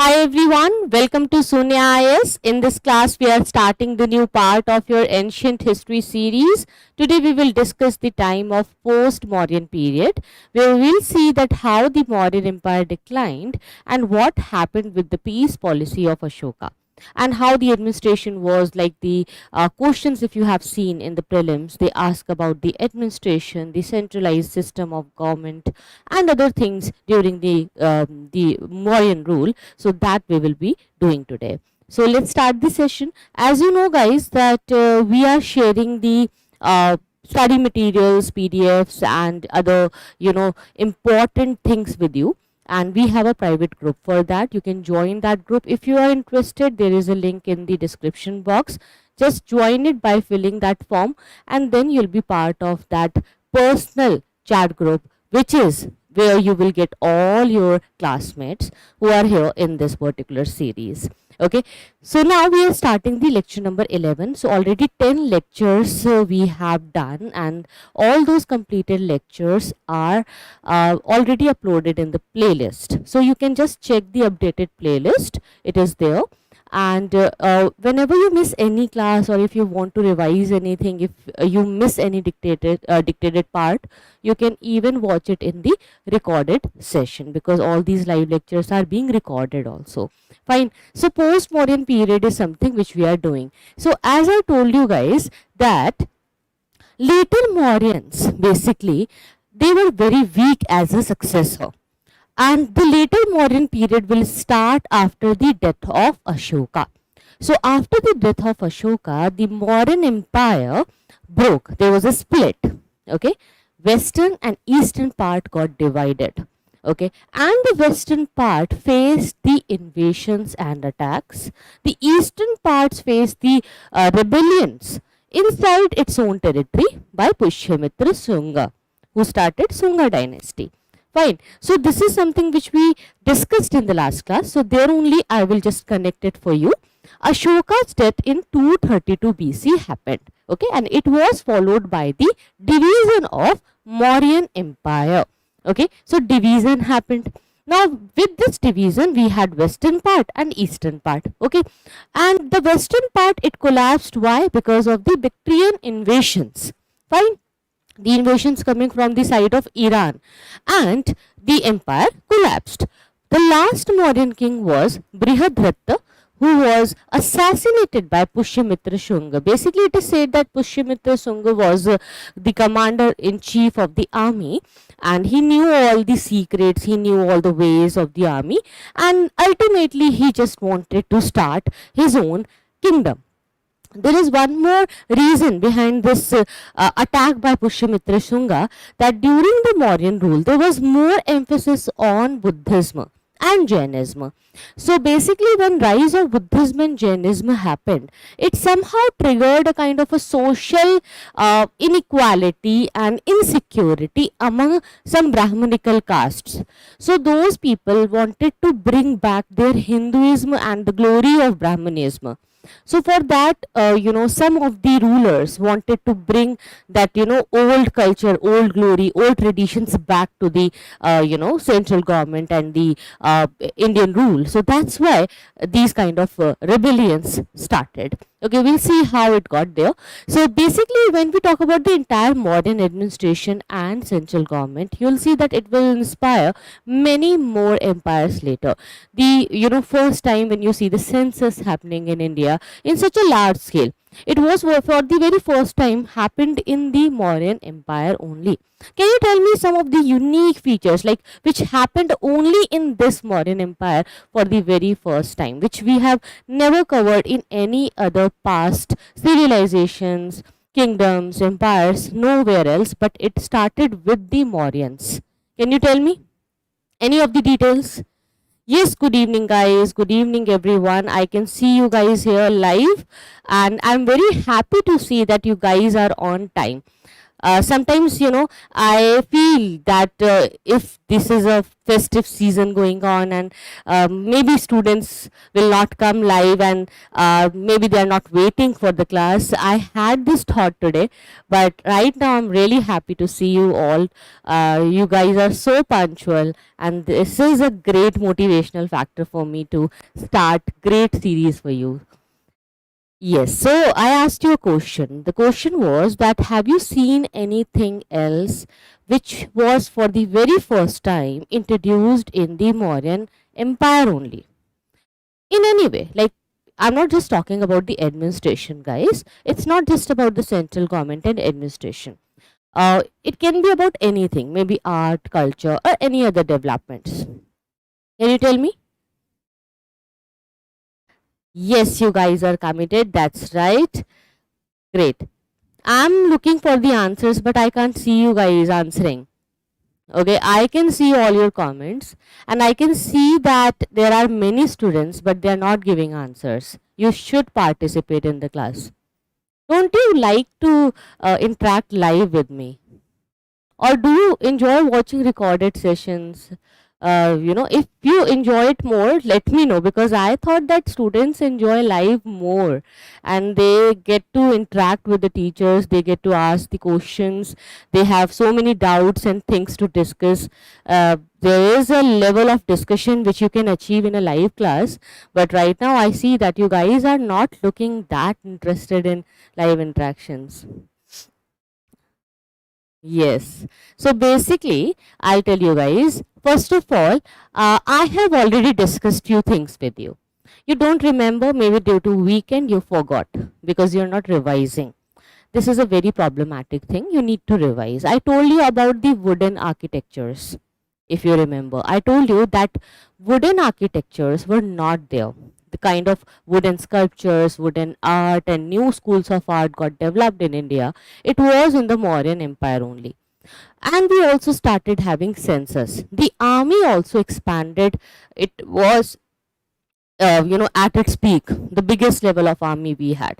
Hi everyone, welcome to Sunya IAS. In this class, we are starting the new part of your ancient history series. Today we will discuss the time of post-Mauryan period, where we will see that how the Mauryan Empire declined and what happened with the peace policy of Ashoka, and how the administration was. Like the questions, if you have seen in the prelims, they ask about the administration, the centralized system of government, and other things during the Mauryan rule. So that we will be doing today. So let's start the session. As you know, guys, that we are sharing the study materials, PDFs, and other important things with you, and we have a private group for that. You can join that group if you are interested. There is a link in the description box. Just join it by filling that form, and then you'll be part of that personal chat group, which is where you will get all your classmates who are here in this particular series. Okay, so now we are starting the lecture number 11. So already 10 lectures we have done, and all those completed lectures are already uploaded in the playlist. So you can just check the updated playlist, it is there. And whenever you miss any class, or if you want to revise anything, if you miss any dictated part, you can even watch it in the recorded session, because all these live lectures are being recorded also. Fine. So post-Mauryan period is something which we are doing. So as I told you guys, that later Mauryans, basically they were very weak as a successor, and the later Mauryan period will start after the death of Ashoka. So after the death of Ashoka, the Mauryan Empire broke. There was a split. Okay, western and eastern part got divided. Okay, and the western part faced the invasions and attacks. The eastern parts faced the rebellions inside its own territory by Pushyamitra Sunga, who started Sunga dynasty. Fine. So this is something which we discussed in the last class. So there only I will just connect it for you. Ashoka's death in 232 BC happened. Okay, and it was followed by the division of Mauryan Empire. Okay, so division happened. Now with this division, we had western part and eastern part. Okay, and the western part, it collapsed. Why? Because of the Bactrian invasions. Fine. The invasions coming from the side of Iran, and the empire collapsed. The last Mauryan king was Brihadratta, who was assassinated by Pushyamitra Shunga. Basically, it is said that Pushyamitra Shunga was the commander in chief of the army, and he knew all the secrets, he knew all the ways of the army, and ultimately he just wanted to start his own kingdom. There is one more reason behind this attack by Pushyamitra Shunga, that during the Mauryan rule there was more emphasis on Buddhism and Jainism. So basically, when rise of Buddhism and Jainism happened, it somehow triggered a kind of a social inequality and insecurity among some Brahmanical castes. So those people wanted to bring back their Hinduism and the glory of Brahmanism. So for that, some of the rulers wanted to bring that, old culture, old glory, old traditions back to the, central government and the Indian rule. So that's why these kind of rebellions started. Okay, we'll see how it got there. So basically, when we talk about the entire Mauryan administration and central government, you'll see that it will inspire many more empires later. The first time when you see the census happening in India in such a large scale, it was for the very first time happened in the Mauryan Empire only. Can you tell me some of the unique features, like which happened only in this Mauryan Empire for the very first time, which we have never covered in any other past civilizations, kingdoms, empires, nowhere else, but it started with the Mauryans? Can you tell me any of the details? Yes, good evening guys, good evening everyone. I can see you guys here live, and I'm very happy to see that you guys are on time. Sometimes, I feel that if this is a festive season going on, and maybe students will not come live, and maybe they are not waiting for the class. I had this thought today, but right now I'm really happy to see you all. You guys are so punctual, and this is a great motivational factor for me to start great series for you. Yes, so I asked you a question. The question was that, have you seen anything else which was for the very first time introduced in the Mauryan Empire only? In any way, like, I'm not just talking about the administration, guys. It's not just about the central government and administration. It can be about anything, maybe art, culture, or any other developments. Can you tell me? Yes, you guys are committed. That's right. Great. I'm looking for the answers, but I can't see you guys answering. Okay, I can see all your comments, and I can see that there are many students, but they are not giving answers. You should participate in the class. Don't you like to interact live with me? Or do you enjoy watching recorded sessions? If you enjoy it more, let me know, because I thought that students enjoy live more, and they get to interact with the teachers, they get to ask the questions, they have so many doubts and things to discuss. There is a level of discussion which you can achieve in a live class, but right now I see that you guys are not looking that interested in live interactions. Yes. So basically, I'll tell you guys, first of all, I have already discussed few things with you. You don't remember, maybe due to weekend you forgot because you're not revising. This is a very problematic thing. You need to revise. I told you about the wooden architectures. If you remember, I told you that wooden architectures were not there. The kind of wooden sculptures, wooden art, and new schools of art got developed in India. It was in the Mauryan Empire only. And we also started having census. The army also expanded. It was at its peak, the biggest level of army we had.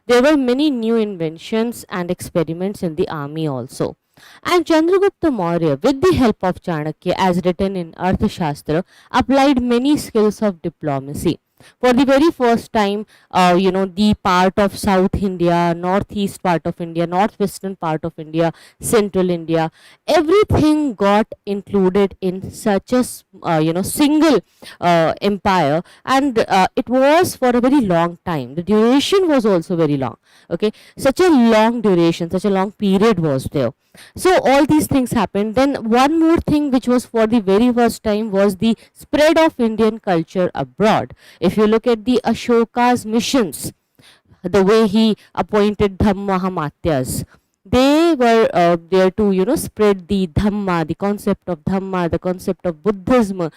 There were many new inventions and experiments in the army also. And Chandragupta Maurya, with the help of Chanakya, as written in Arthashastra, applied many skills of diplomacy. For the very first time, the part of South India, northeast part of India, northwestern part of India, central India, everything got included in such a single empire, and it was for a very long time. The duration was also very long. Okay, such a long duration, such a long period was there. So all these things happened. Then one more thing which was for the very first time was the spread of Indian culture abroad. If you look at the Ashoka's missions, the way he appointed Dhammahamatyas, they were there to spread the Dhamma, the concept of Dhamma, the concept of Buddhism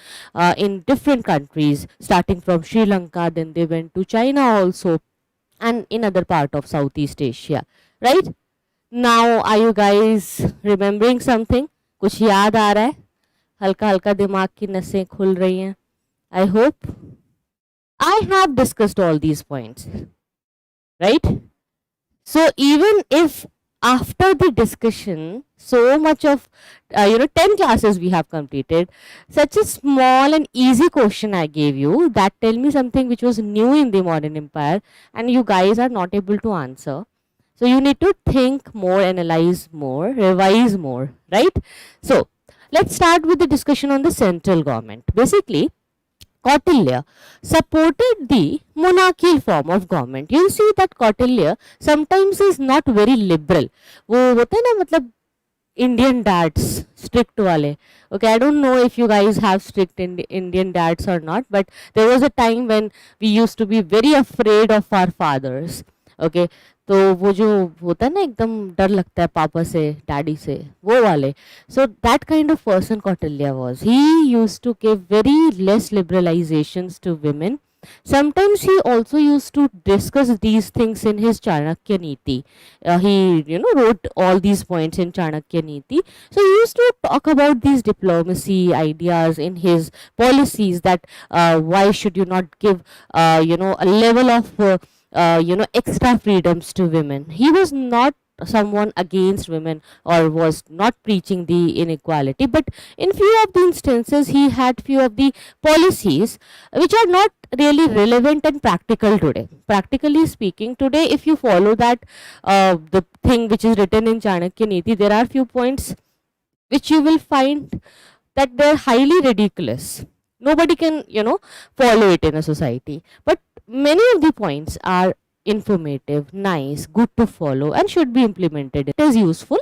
in different countries, starting from Sri Lanka. Then they went to China also, and in other part of Southeast Asia, right? Now, are you guys remembering something? कुछ याद आ रहा है? हल्का हल्का दिमाग की नसें खुल रही हैं. I hope I have discussed all these points, right? So even if after the discussion, so much of 10 classes we have completed, such a small and easy question I gave you, that tell me something which was new in the Mauryan Empire, and you guys are not able to answer. So you need to think more, analyze more, revise more, right? So let's start with the discussion on the central government. Basically, Kautilya supported the monarchical form of government. You'll see that Kautilya sometimes is not very liberal. वो होते हैं ना, मतलब Indian dads, strict wale. Okay, I don't know if you guys have strict Indian dads or not, but there was a time when we used to be very afraid of our fathers. Okay, तो वो जो होता है ना, एकदम डर लगता है पापा से, डैडी से, वो वाले. So that kind of person Kautilya was. He used to give very less liberalizations to women. Sometimes he also used to discuss these things in his Chanakya Niti. He wrote all these points in Chanakya Niti. So he used to talk about these diplomacy ideas in his policies, that why should you not give a level of extra freedoms to women. He was not someone against women or was not preaching the inequality, but in few of the instances he had few of the policies which are not really relevant and practical today. Practically speaking, today if you follow that the thing which is written in Chanakya Niti, there are few points which you will find that they're highly ridiculous. Nobody can, follow it in a society. But many of the points are informative, nice, good to follow, and should be implemented. It is useful.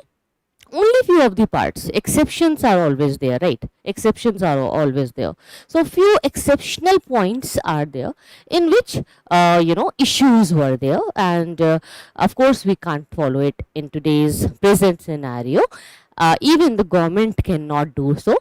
Only few of the parts, exceptions are always there, right? Exceptions are always there. So few exceptional points are there in which issues were there, and of course we can't follow it in today's present scenario. Even the government cannot do so,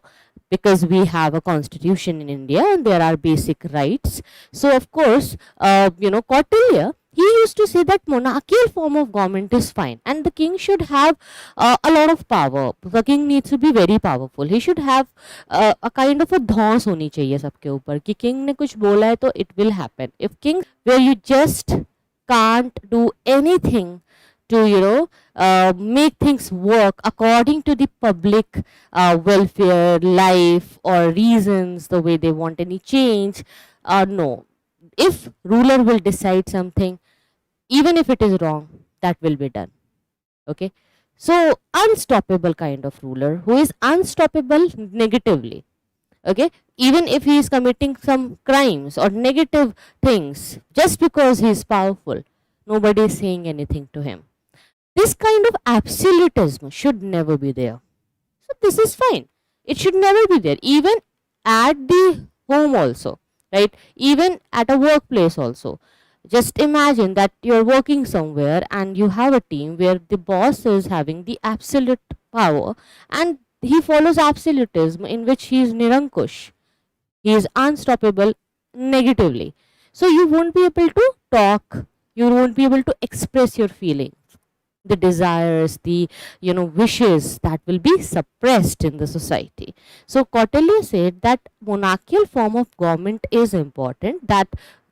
because we have a constitution in India and there are basic rights. So of course, Kautilya, he used to say that monarchical form of government is fine and the king should have a lot of power. The king needs to be very powerful. He should have a kind of a dhौंस होनी चाहिए सबके ऊपर कि king ने कुछ बोला है तो it will happen. If king, where you just can't do anything to make things work according to the public welfare, life, or reasons, the way they want any change. No. If ruler will decide something, even if it is wrong, that will be done. Okay. So unstoppable kind of ruler who is unstoppable negatively. Okay. Even if he is committing some crimes or negative things, just because he is powerful, nobody is saying anything to him. This kind of absolutism should never be there. So this is fine. It should never be there. Even at the home also, right? Even at a workplace also. Just imagine that you're working somewhere and you have a team where the boss is having the absolute power and he follows absolutism in which he is Nirankush. He is unstoppable negatively. So you won't be able to talk. You won't be able to express your feelings. The desires, the wishes, that will be suppressed in the society. So Kautilya said that monarchical form of government is important, that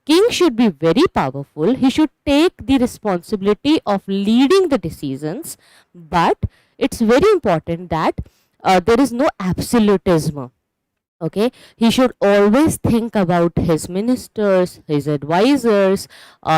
king should be very powerful, he should take the responsibility of leading the decisions, but it's very important that there is no absolutism. Okay, he should always think about his ministers, his advisors,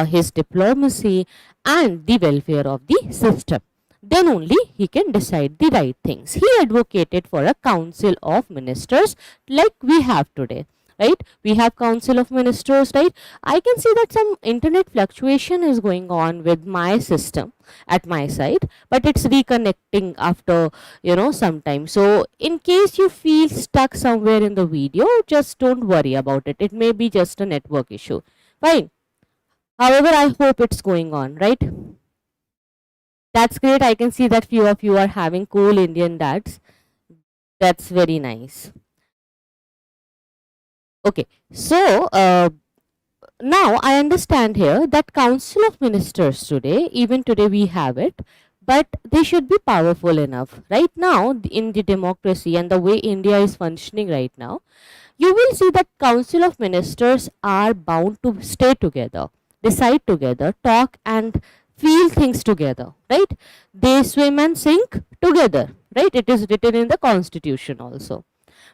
his diplomacy, and the welfare of the system. Then only he can decide the right things. He advocated for a council of ministers like we have today. Right, we have council of ministers, right? I can see that some internet fluctuation is going on with my system at my side, but it's reconnecting after some time. So in case you feel stuck somewhere in the video, just don't worry about it. It may be just a network issue. Fine. However, I hope it's going on, right? That's great. I can see that few of you are having cool Indian dads. That's very nice. Okay, so now I understand here that Council of Ministers today, even today we have it, but they should be powerful enough. Right now, in the democracy and the way India is functioning right now, you will see that Council of Ministers are bound to stay together, decide together, talk and feel things together, right? They swim and sink together, right? It is written in the constitution also.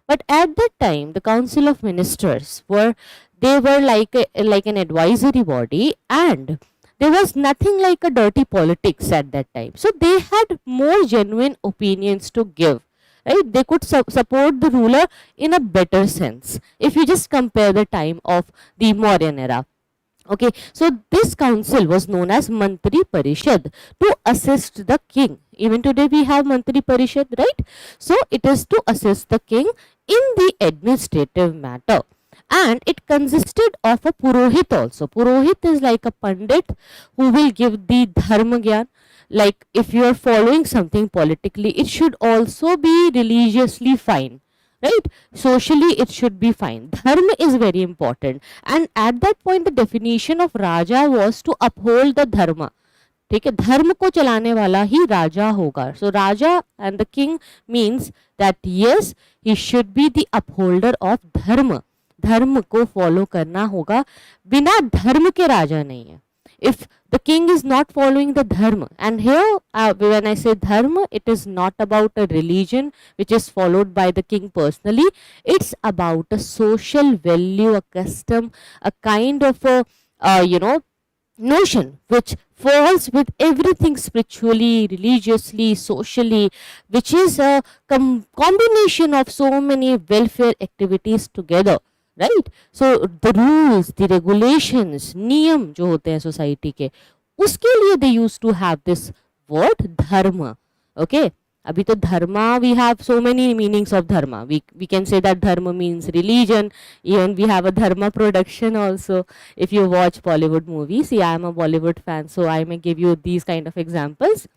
But at that time, the Council of Ministers were like an advisory body, and there was nothing like a dirty politics at that time. So they had more genuine opinions to give, right? They could support the ruler in a better sense if you just compare the time of the Mauryan era. Okay, so this council was known as Mantri Parishad to assist the king. Even today we have Mantri Parishad, right? So it is to assist the king in the administrative matter. And it consisted of a Purohit also. Purohit is like a Pandit who will give the Dharma Gyan. Like if you are following something politically, it should also be religiously fine. Right? Socially, it should be fine. Dharma is very important. And at that point, the definition of Raja was to uphold the Dharma. ठीक है, धर्म को चलाने वाला ही राजा होगा. So Raja and the king means that yes, he should be the upholder of dharma. धर्म को follow करना होगा. बिना धर्म के राजा नहीं है. if the king is not following the dharma. And here when I say dharma, it is not about a religion which is followed by the king personally. It's about a social value, a custom, a kind of a notion which falls with everything spiritually, religiously, socially, which is a combination of so many welfare activities together, right? So the rules, the regulations, नियम जो होते हैं society के, उसके लिए they used to have this word dharma. Okay, अभी तो dharma, we have so many meanings of dharma. We can say that dharma means religion. Even we have a dharma production also. If you watch Bollywood movies, see, I am a Bollywood fan, so I may give you these kind of examples.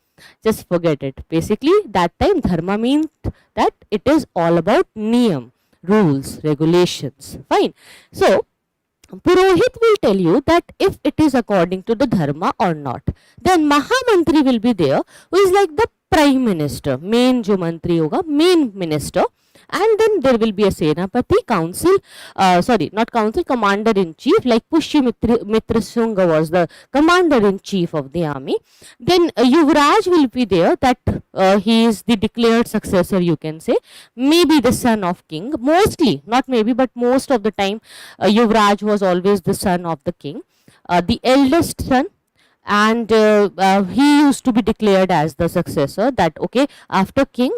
Just forget it. Basically, that time dharma means that it is all about niyam, rules, regulations. Fine. So Purohit will tell you that if it is according to the dharma or not. Then Mahamantri will be there, who is like the prime minister, main jo mantri hoga, main minister. And then there will be a Senapati, council, not council, commander in chief, like Mitra Sunga was the commander in chief of the army. Then Yuvraj will be there, that he is the declared successor, you can say, maybe the son of king, mostly, not maybe, but most of the time, Yuvraj was always the son of the king, the eldest son. And he used to be declared as the successor, that okay, after king,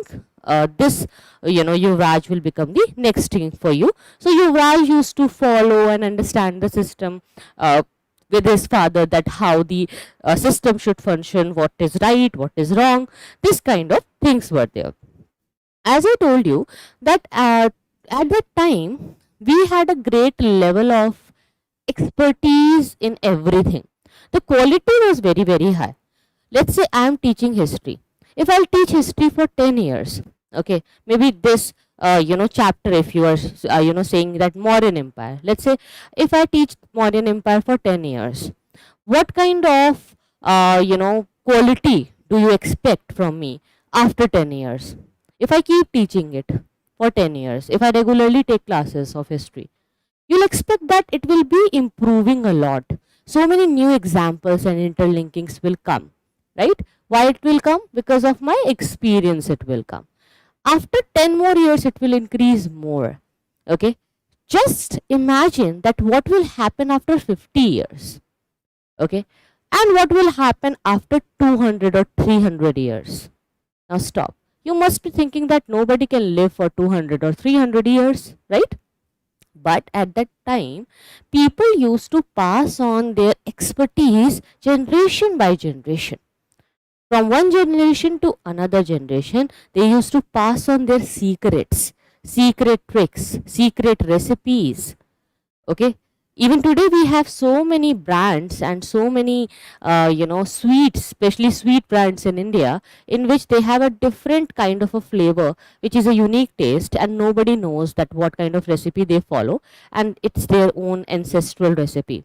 this Yuvraj will become the next king for you. So Yuvraj used to follow and understand the system with his father, that how the system should function, what is right, what is wrong, this kind of things were there. As I told you that at that time we had a great level of expertise in everything. The quality was very, very high. Let's say I am teaching history. If I'll teach history for 10 years, okay, maybe this chapter, if you are saying that Mauryan Empire, let's say if I teach Mauryan Empire for 10 years, what kind of quality do you expect from me after 10 years? If I keep teaching it for 10 years, if I regularly take classes of history, you'll expect that it will be improving a lot. So many new examples and interlinkings will come, right? Why it will come? Because of my experience it will come. After 10 more years, it will increase more. Okay. Just imagine that what will happen after 50 years. Okay. And what will happen after 200 or 300 years. Now stop. You must be thinking that nobody can live for 200 or 300 years, right? But at that time, people used to pass on their expertise generation by generation. From one generation to another generation, they used to pass on their secrets, secret tricks, secret recipes. Okay. Even today we have so many brands and so many sweets, especially sweet brands in India, in which they have a different kind of a flavor, which is a unique taste, and nobody knows that what kind of recipe they follow, and it's their own ancestral recipe.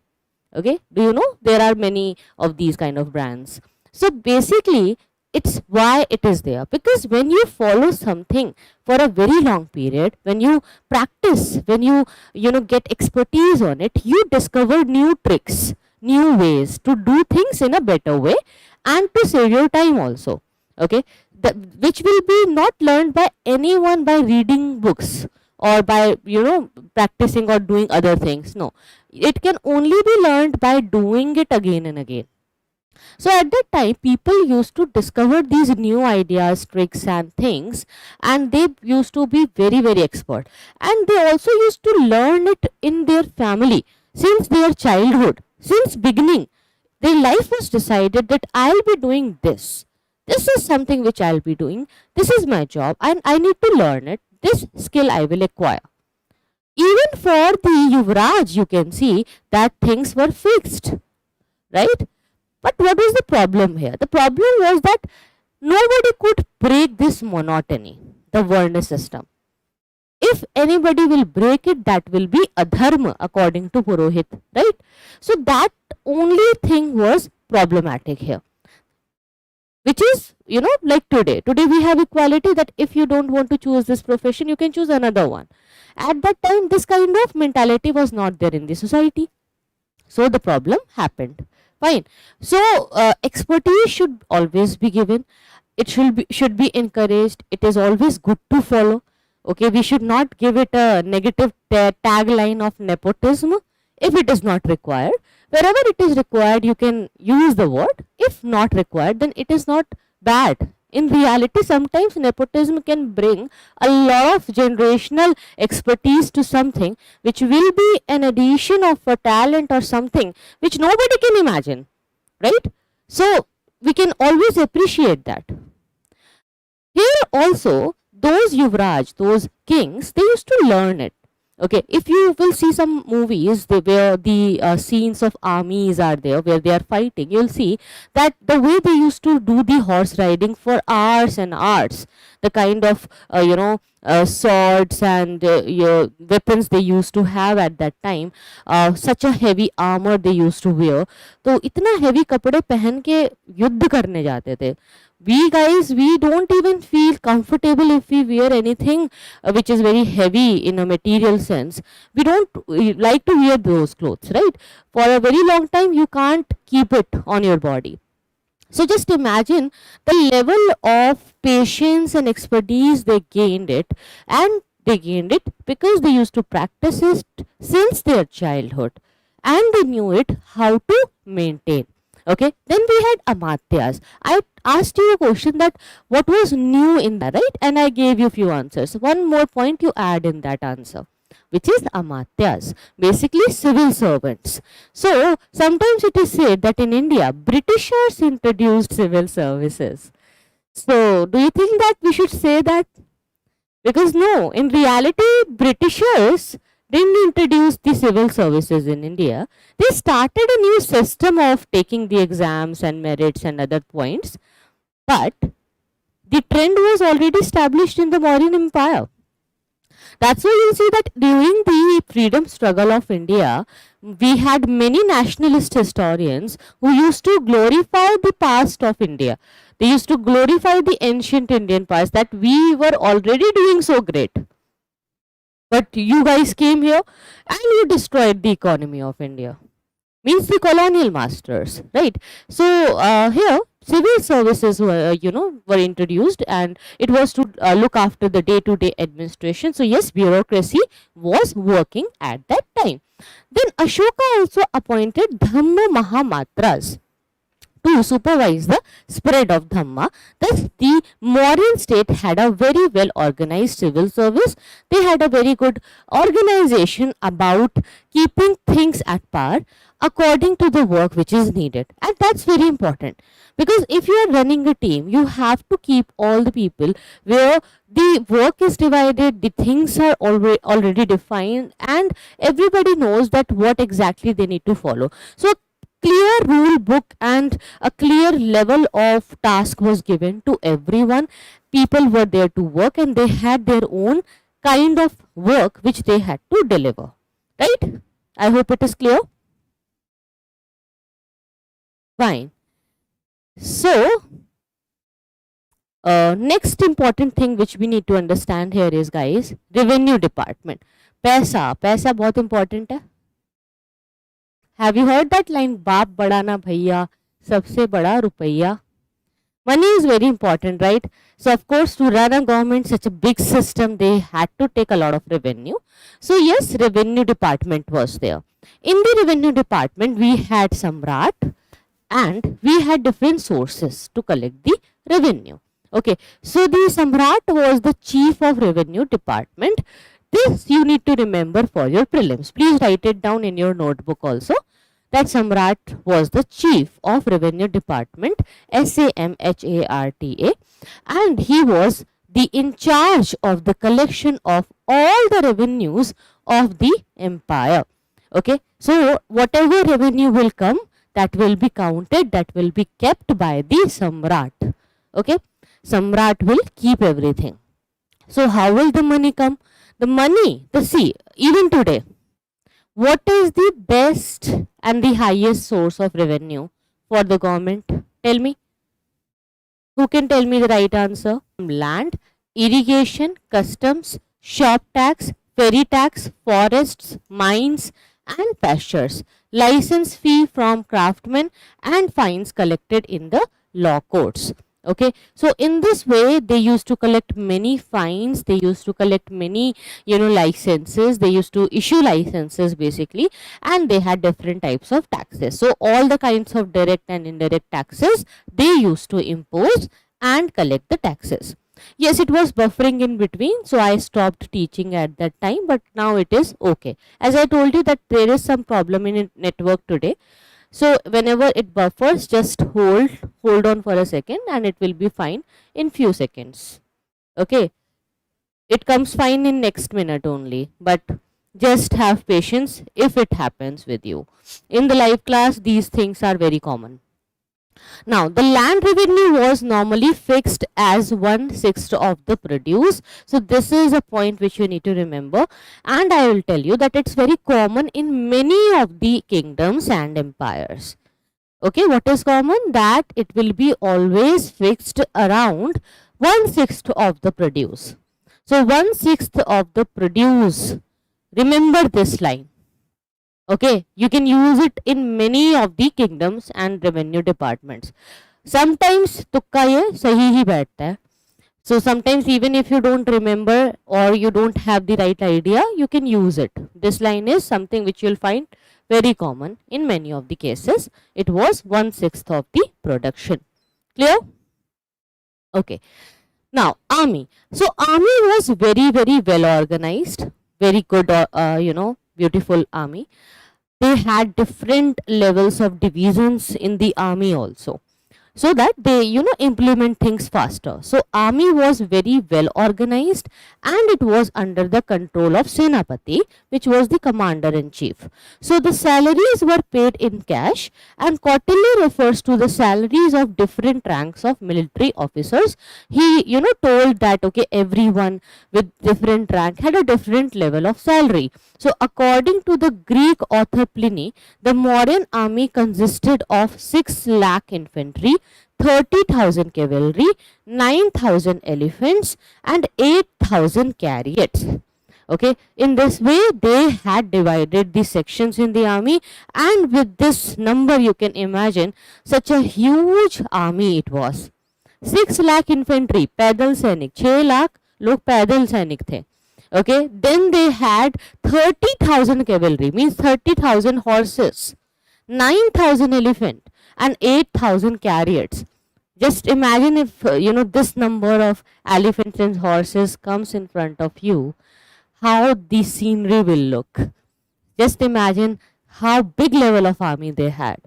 Okay, do you know there are many of these kind of brands? So basically it's why it is there, because when you follow something for a very long period, when you practice, when you get expertise on it, you discover new tricks, new ways to do things in a better way, and to save your time also. Okay, which will be not learned by anyone by reading books or by practicing or doing other things. No, it can only be learned by doing it again and again. So at that time, people used to discover these new ideas, tricks and things, and they used to be very, very expert. And they also used to learn it in their family since their childhood, since beginning. Their life was decided that I'll be doing this. This is something which I'll be doing. This is my job and I need to learn it. This skill I will acquire. Even for the Yuvraj, you can see that things were fixed, right? But what was the problem here? The problem was that nobody could break this monotony, the Varna system. If anybody will break it, that will be adharma according to Purohit, right? So that only thing was problematic here. Which is, like today. Today we have equality, that if you don't want to choose this profession, you can choose another one. At that time, this kind of mentality was not there in the society. So the problem happened. Fine. So expertise should always be given. It should be encouraged. It is always good to follow. Okay, we should not give it a negative tagline of nepotism if it is not required. Wherever it is required, you can use the word. If not required, then it is not bad. In reality, sometimes nepotism can bring a lot of generational expertise to something which will be an addition of a talent or something which nobody can imagine, right? So we can always appreciate that. Here also, those Yuvraj, those kings, they used to learn it. Okay, if you will see some movies where the scenes of armies are there, where they are fighting, you'll see that the way they used to do the horse riding for hours and hours, the kind of swords and weapons they used to have at that time, such a heavy armor they used to wear. तो इतना heavy कपड़े पहन के युद्ध करने जाते थे. We guys, we don't even feel comfortable if we wear anything which is very heavy in a material sense. We don't like to wear those clothes, right? For a very long time, you can't keep it on your body. So just imagine the level of patience and expertise they gained it, and they gained it because they used to practice it since their childhood, and they knew it how to maintain. Okay, then we had Amatyas. I asked you a question that what was new in that, right? And I gave you a few answers. One more point you add in that answer, which is Amatyas, basically civil servants. So sometimes it is said that in India, Britishers introduced civil services. So do you think that we should say that? Because no, in reality, Britishers didn't introduce the civil services in India. They started a new system of taking the exams and merits and other points. But the trend was already established in the Mauryan Empire. That's why you see that during the freedom struggle of India, we had many nationalist historians who used to glorify the past of India. They used to glorify the ancient Indian past, that we were already doing so great. But you guys came here and you destroyed the economy of India. Means the colonial masters, right? So here civil services were introduced, and it was to look after the day-to-day administration. So yes, bureaucracy was working at that time. Then Ashoka also appointed Dhamma Mahamatras to supervise the spread of Dhamma. Thus, the Mauryan state had a very well organized civil service. They had a very good organization about keeping things at par according to the work which is needed. And that's very important, because if you are running a team, you have to keep all the people where the work is divided, the things are already defined, and everybody knows that what exactly they need to follow. So clear rule book and a clear level of task was given to everyone. People were there to work, and they had their own kind of work which they had to deliver, right? I hope it is clear. Fine. So next important thing which we need to understand here is, guys, revenue department. पैसा बहुत important है. Have you heard that line? बाप बड़ा ना भैया, सबसे बड़ा रुपया. Money is very important, right? So of course, to run a government, such a big system, they had to take a lot of revenue. So yes, revenue department was there. In the revenue department, we had Samrat, and we had different sources to collect the revenue. Okay, so the Samrat was the chief of revenue department. This you need to remember for your prelims. Please write it down in your notebook also, that Samrat was the chief of revenue department, SAMHARTA, and he was the in charge of the collection of all the revenues of the empire. Okay, so whatever revenue will come, that will be counted, that will be kept by the Samrat. Okay, Samrat will keep everything. So how will the money come? The money, see, even today, what is the best and the highest source of revenue for the government? Tell me. Who can tell me the right answer? Land, irrigation, customs, shop tax, ferry tax, forests, mines, and pastures. license fee from craftsmen, and fines collected in the law courts. Okay, so in this way they used to collect many fines, they used to collect many, licenses, they used to issue licenses basically, and they had different types of taxes. So all the kinds of direct and indirect taxes they used to impose and collect the taxes. Yes, it was buffering in between, so I stopped teaching at that time, but now it is okay. As I told you that there is some problem in network today, so whenever it buffers, just hold on for a second and it will be fine in few seconds. Okay, it comes fine in next minute only, but just have patience if it happens with you. In the live class, these things are very common. Now, the land revenue was normally fixed as 1/6 of the produce. So, this is a point which you need to remember, and I will tell you that it's very common in many of the kingdoms and empires. Okay, what is common? That it will be always fixed around 1/6 of the produce. So, 1/6 of the produce. Remember this line. Okay, you can use it in many of the kingdoms and revenue departments. Sometimes tukka ye sahi hi baithta hai. So sometimes even if you don't remember or you don't have the right idea, you can use it. This line is something which you'll find very common in many of the cases. It was 1/6 of the production. Clear? Okay. Now army. So army was very well organized, very good, beautiful army. They had different levels of divisions in the army also, so that they implement things faster. So army was very well organized and it was under the control of Senapati, which was the commander in chief. So the salaries were paid in cash, and quarterly refers to the salaries of different ranks of military officers. He told that okay, everyone with different rank had a different level of salary. So according to the Greek author Pliny, the Mauryan army consisted of 6 lakh infantry, 30,000 cavalry, 9,000 elephants, and 8,000 chariots. Okay, in this way they had divided the sections in the army, and with this number you can imagine such a huge army it was. 6 lakh infantry, पैदल सैनिक, 6 लाख लोग पैदल सैनिक थे. Okay, then they had 30,000 cavalry, means 30,000 horses, 9,000 elephant, and 8,000 chariots. Just imagine if this number of elephants and horses comes in front of you, how the scenery will look. Just imagine how big level of army they had.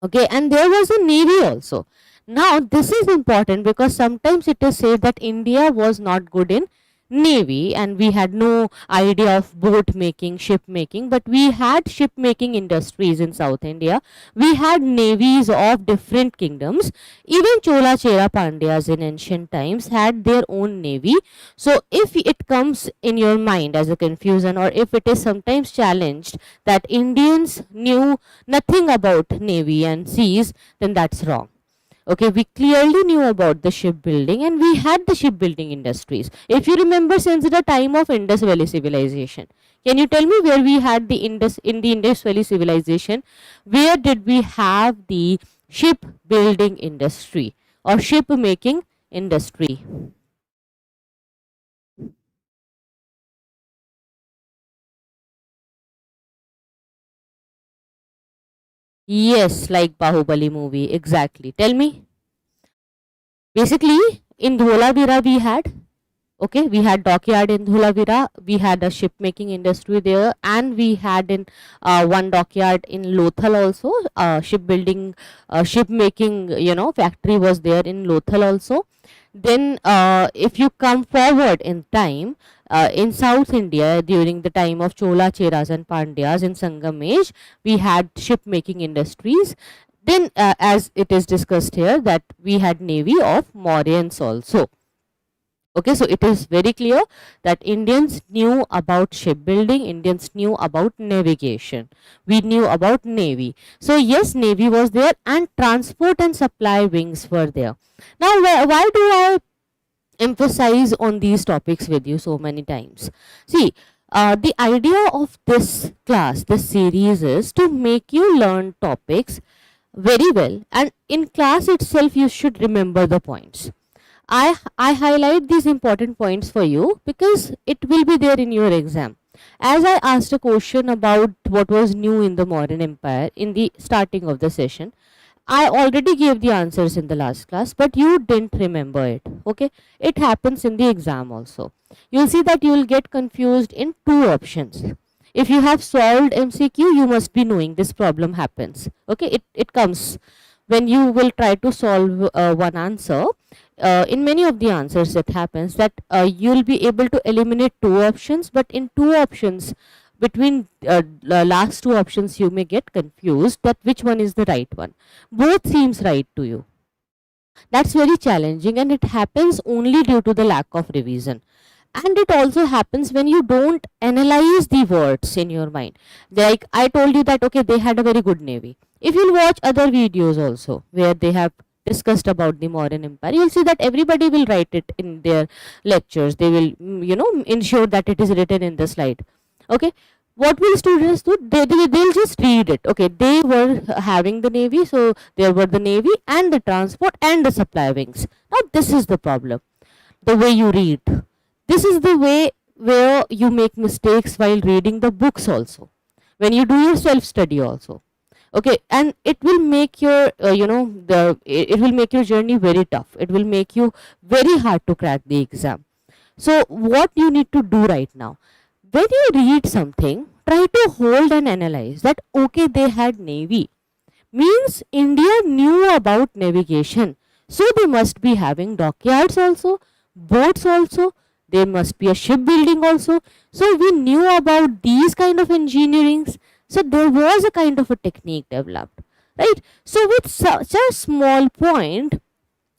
Okay, and there was a navy also. Now this is important because sometimes it is said that India was not good in navy and we had no idea of boat making, ship making, but we had ship making industries in South India. We had navies of different kingdoms. Even Chola Chera Pandyas in ancient times had their own navy. So if it comes in your mind as a confusion, or if it is sometimes challenged that Indians knew nothing about navy and seas, then that's wrong. Okay, we clearly knew about the shipbuilding and we had the shipbuilding industries. If you remember, since the time of Indus Valley civilization, can you tell me where we had the Indus Valley civilization? Where did we have the shipbuilding industry or ship making industry? Yes, like Bahubali movie, exactly. Tell me. Basically, in Dholavira we had, okay, we had dockyard in Dholavira, we had a ship making industry there, and we had in one dockyard in Lothal also, shipbuilding, ship making, factory was there in Lothal also. Then if you come forward in time, in South India during the time of Chola Cheras and Pandyas in Sangam age, we had ship making industries. Then as it is discussed here that we had navy of Mauryans also. Okay, so it is very clear that Indians knew about shipbuilding, Indians knew about navigation, we knew about navy. So yes, navy was there and transport and supply wings were there. Now why do I emphasize on these topics with you so many times? See, The idea of this class, this series, is to make you learn topics very well, and in class itself you should remember the points. I highlight these important points for you because it will be there in your exam. As I asked a question about what was new in the Mauryan Empire in the starting of the session, I already gave the answers in the last class, but you didn't remember it. Okay, it happens in the exam also. You'll see that you will get confused in two options. If you have solved MCQ, you must be knowing this problem happens. Okay, it comes when you will try to solve one answer. In many of the answers, it happens that you'll be able to eliminate two options, but in two options, between last two options, you may get confused that which one is the right one. Both seems right to you. That's very challenging, and it happens only due to the lack of revision. And it also happens when you don't analyze the words in your mind. Like I told you that okay, they had a very good navy. If you'll watch other videos also where they have discussed about the Mauryan Empire, you'll see that everybody will write it in their lectures. They will, ensure that it is written in the slide. Okay, what will students do? They'll just read it. Okay, they were having the navy, so there were the navy and the transport and the supply wings. Now this is the problem. The way you read. This is the way where you make mistakes while reading the books also. When you do your self-study also. Okay, and it will make your, it will make your journey very tough. It will make you very hard to crack the exam. So what you need to do right now, when you read something, try to hold and analyze that okay, they had navy, means India knew about navigation, so they must be having dockyards also, boats also, there must be a shipbuilding also. So we knew about these kind of engineerings. So there was a kind of a technique developed, right? So with such a small point,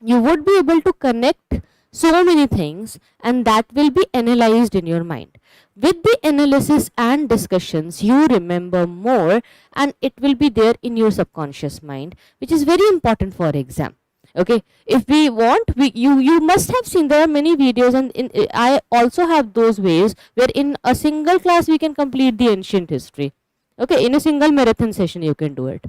you would be able to connect so many things, and that will be analyzed in your mind. With the analysis and discussions, you remember more, and it will be there in your subconscious mind, which is very important for exam. Okay, if we want, you must have seen there are many videos, and I also have those ways where in a single class we can complete the ancient history. Okay, in a single marathon session you can do it,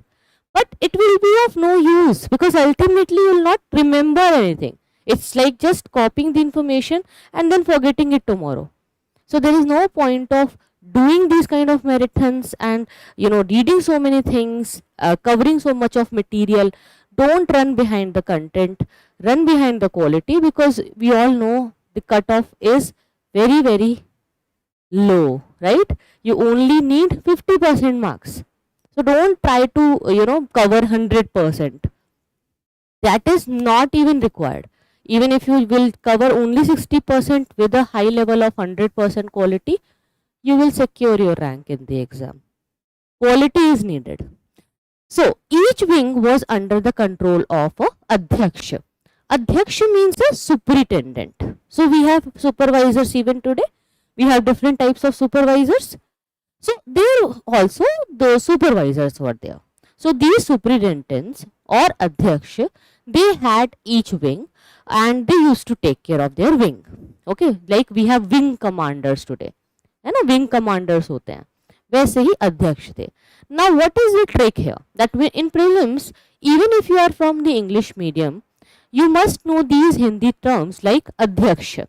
but it will be of no use because ultimately you will not remember anything. It's like just copying the information and then forgetting it tomorrow. So there is no point of doing these kind of marathons and reading so many things, covering so much of material. Don't run behind the content, run behind the quality, because we all know the cutoff is very, very low, right? You only need 50% marks. So don't try to, cover 100%. That is not even required. Even if you will cover only 60% with a high level of 100% quality, you will secure your rank in the exam. Quality is needed. So each wing was under the control of a Adhyaksha. Adhyaksha means a superintendent. So we have supervisors even today. We have different types of supervisors. So there also the supervisors were there. So these superintendents or Adhyaksha, they had each wing and they used to take care of their wing. Okay, like we have wing commanders today. है ना, wing commanders होते हैं, वैसे ही अध्यक्ष थे. Now what is the trick here? That in prelims, even if you are from the English medium, you must know these Hindi terms like adhyaksha.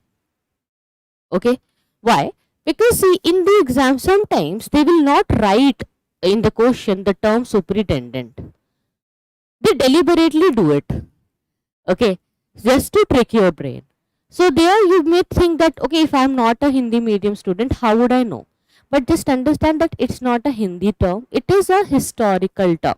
Okay, why? Because see, in the exam sometimes they will not write in the question the term superintendent. They deliberately do it. Okay, just to trick your brain. So there you may think that okay, if I am not a Hindi medium student, how would I know? But just understand that it's not a Hindi term, it is a historical term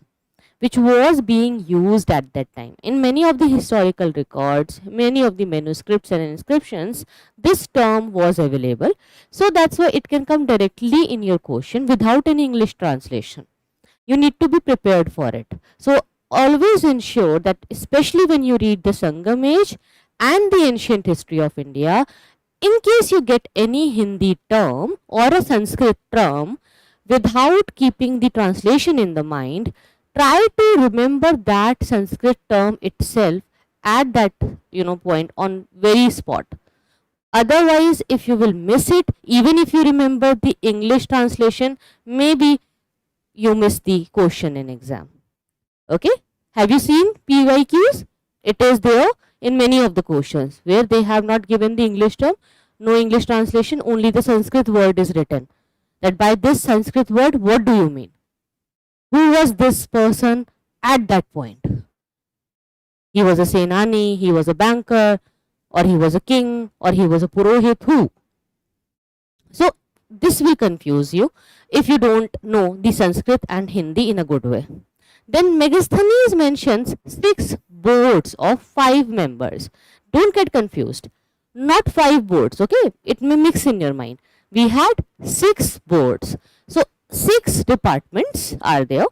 which was being used at that time. In many of the historical records, many of the manuscripts and inscriptions, this term was available. So that's why it can come directly in your question without any English translation. You need to be prepared for it. So always ensure that, especially when you read the Sangam Age and the ancient history of India, in case you get any Hindi term or a Sanskrit term without keeping the translation in the mind, try to remember that Sanskrit term itself at that point on very spot. Otherwise, if you will miss it, even if you remember the English translation, maybe you miss the question in exam. Okay, have you seen PYQs? It is there in many of the questions where they have not given the English term, no English translation, only the Sanskrit word is written. That by this Sanskrit word, what do you mean? Who was this person at that point? He was a Senani, he was a banker, or he was a king, or he was a Purohit. Who? So this will confuse you if you don't know the Sanskrit and Hindi in a good way. Then Megasthenes mentions 6 boards of 5 members. Don't get confused. Not 5 boards, okay? It may mix in your mind. We had 6 boards. So 6 departments are there,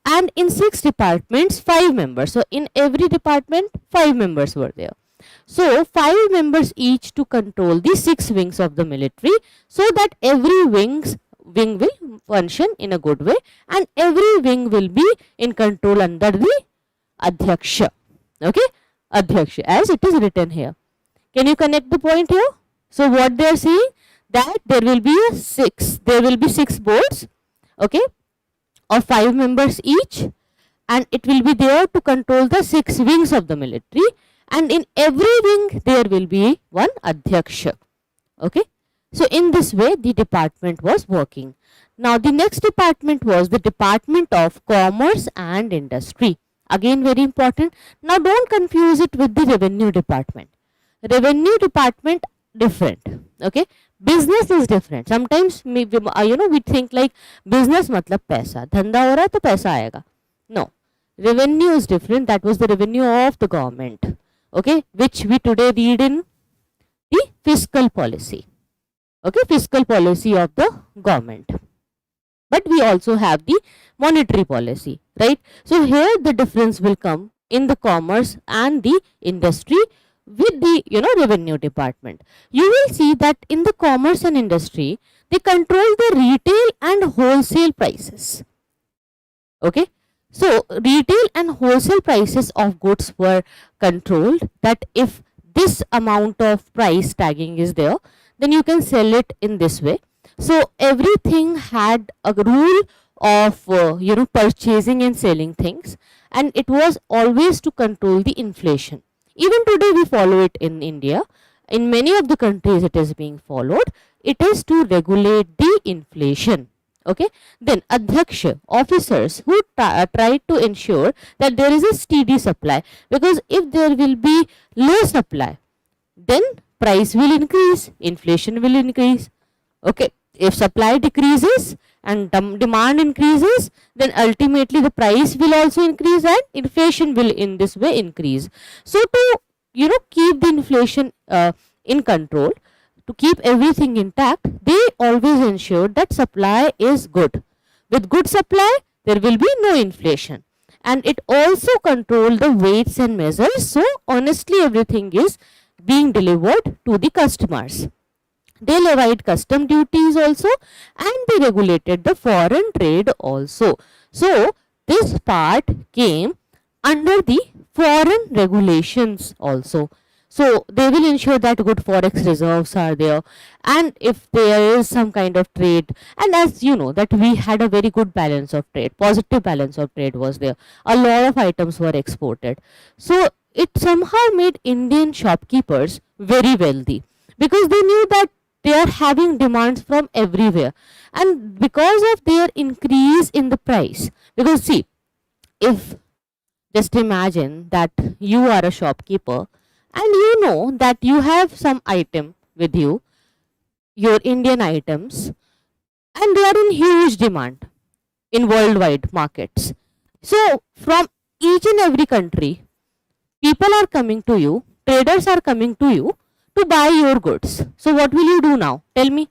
and in 6 departments 5 members. So in every department 5 members were there. So 5 members each to control the 6 wings of the military, so that every wing will function in a good way, and every wing will be in control under the Adhyaksha. Okay, Adhyaksha, as it is written here. Can you connect the point here? So what they are saying, that there will be 6 boards, okay, of 5 members each, and it will be there to control the 6 wings of the military, and in every wing there will be one Adhyaksha. Okay, so in this way the department was working. Now the next department was the Department of Commerce and Industry. Again very important. Now don't confuse it with the Revenue Department. Revenue Department different. Okay, business is different. Sometimes we think like business matlab paisa, धंधा हो रहा है तो पैसा आएगा. No, revenue is different. That was the revenue of the government. Okay, which we today read in the fiscal policy. Okay, fiscal policy of the government. But we also have the monetary policy, right? So here the difference will come in the commerce and the industry with the revenue department. You will see that in the commerce and industry they control the retail and wholesale prices. Okay, so retail and wholesale prices of goods were controlled, that if this amount of price tagging is there, then you can sell it in this way. So everything had a rule of purchasing and selling things, and it was always to control the inflation. Even today we follow it in India. In many of the countries it is being followed. It is to regulate the inflation. Okay, then Adhyaksha, officers who try to ensure that there is a steady supply, because if there will be low supply, then price will increase, inflation will increase. Okay, if supply decreases and demand increases, then ultimately the price will also increase and inflation will in this way increase. So to keep the inflation in control, to keep everything intact, they always ensure that supply is good. With good supply there will be no inflation, and it also control the weights and measures, so honestly everything is being delivered to the customers. They levied custom duties also, and they regulated the foreign trade also. So this part came under the foreign regulations also. So they will ensure that good forex reserves are there, and if there is some kind of trade, and as you know that we had a very good balance of trade, positive balance of trade was there, a lot of items were exported. So it somehow made Indian shopkeepers very wealthy, because they knew that they are having demands from everywhere, and because of their increase in the price, because see, if just imagine that you are a shopkeeper and you know that you have some item with you, your Indian items, and they are in huge demand in worldwide markets. So from each and every country, people are coming to you, traders are coming to you to buy your goods. So what will you do now? Tell me.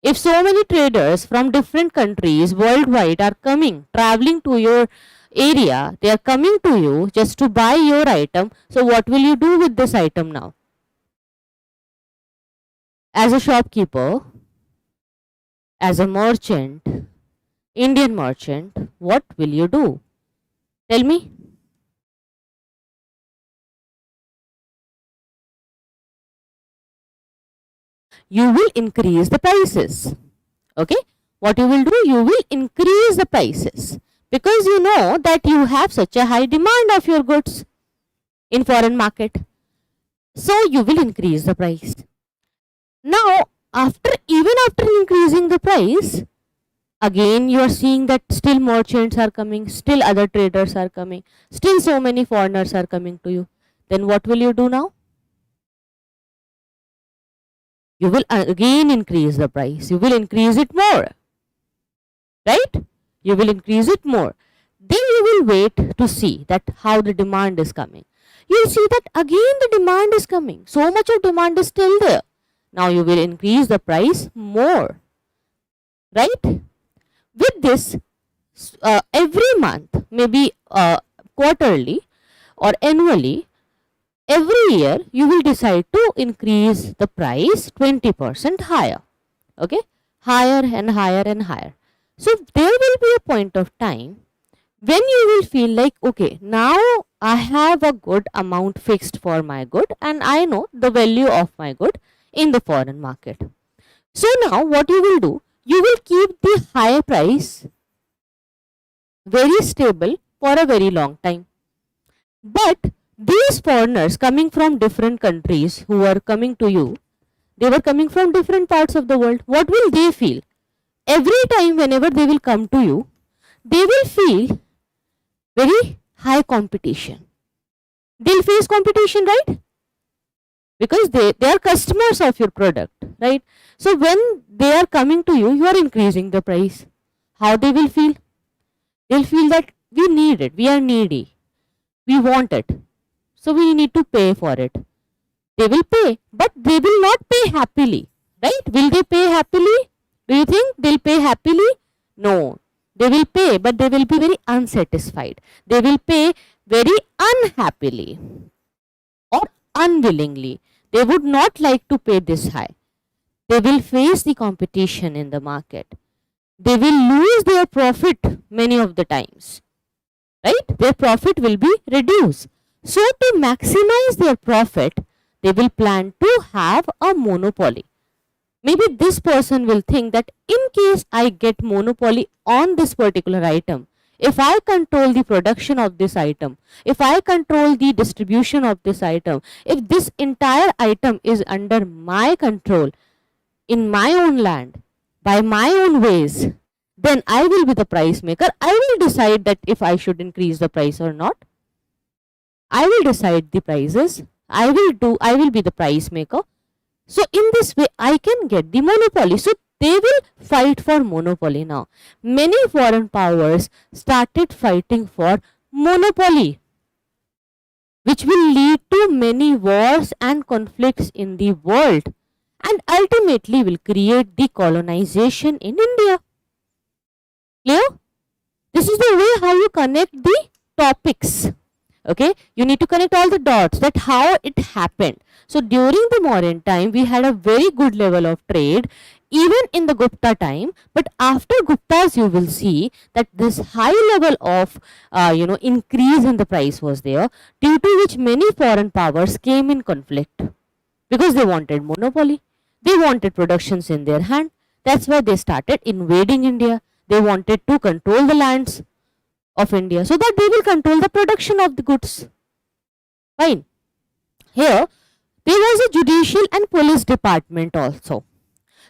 If so many traders from different countries worldwide are coming, traveling to your area, they are coming to you just to buy your item. So what will you do with this item now? As a shopkeeper, as a merchant, Indian merchant, what will you do? Tell me. you will increase the prices. Okay, what you will do, you will increase the prices because you know that you have such a high demand of your goods in foreign market. So you will increase the price. Now, even after increasing the price, again you are seeing that still merchants are coming, still other traders are coming, still so many foreigners are coming to you. Then what will you do now? You will again increase the price. You will increase it more. Right? You will increase it more. Then you will wait to see that how the demand is coming. You will see that again the demand is coming. So much of demand is still there. Now you will increase the price more. Right? With this, every month, maybe quarterly or annually, every year you will decide to increase the price 20% higher. Okay? Higher and higher and higher. So there will be a point of time when you will feel like, okay, now I have a good amount fixed for my good and I know the value of my good in the foreign market. So now what you will do, you will keep the higher price very stable for a very long time. But these foreigners coming from different countries who are coming to you, they were coming from different parts of the world. What will they feel? Every time whenever they will come to you, they will feel very high competition. They'll face competition, right? Because they are customers of your product, right? So when they are coming to you, you are increasing the price. How they will feel? They'll feel that we need it, we are needy, we want it, so we need to pay for it. They will pay, but they will not pay happily, right? Will they pay happily? Do you think they'll pay happily? No. They will pay, but they will be very unsatisfied. They will pay very unhappily or unwillingly. They would not like to pay this high. They will face the competition in the market. They will lose their profit many of the times, right? Their profit will be reduced. So to maximize their profit, they will plan to have a monopoly. Maybe this person will think that in case I get monopoly on this particular item, if I control the production of this item, if I control the distribution of this item, if this entire item is under my control, in my own land, by my own ways, then I will be the price maker. I will decide that if I should increase the price or not. I will decide the prices. I will be the price maker. So in this way, I can get the monopoly. So they will fight for monopoly now. Many foreign powers started fighting for monopoly, which will lead to many wars and conflicts in the world and ultimately will create decolonization in India. Clear? This is the way how you connect the topics. Okay, you need to connect all the dots, that how it happened. So during the Mauryan time, we had a very good level of trade, even in the Gupta time. But after Guptas, you will see that this high level of increase in the price was there, due to which many foreign powers came in conflict because they wanted monopoly. They wanted productions in their hand. That's why they started invading India. They wanted to control the lands of India so that they will control the production of the goods. Fine. Here, there was a judicial and police department also.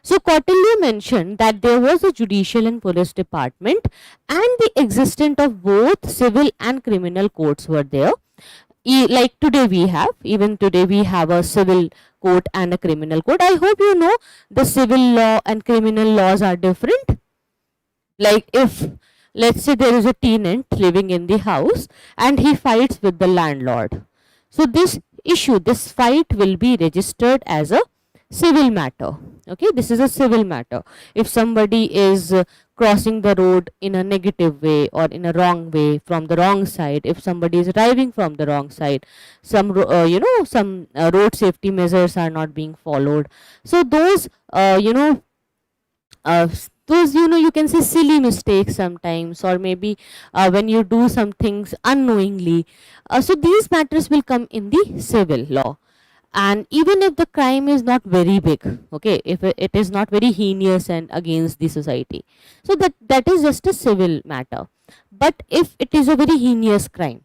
So Kautilya mentioned that there was a judicial and police department and the existence of both civil and criminal courts were there. Like today we have a civil court and a criminal court. I hope you know the civil law and criminal laws are different. Like if, let's say, there is a tenant living in the house and he fights with the landlord. So this fight will be registered as a civil matter. Okay, this is a civil matter. If somebody is crossing the road in a negative way or in a wrong way from the wrong side, if somebody is driving from the wrong side, some road safety measures are not being followed. So those you can say silly mistakes sometimes, or maybe when you do some things unknowingly. So these matters will come in the civil law. and even if the crime is not very big, okay, if it is not very heinous and against the society, so that is just a civil matter. But if it is a very heinous crime,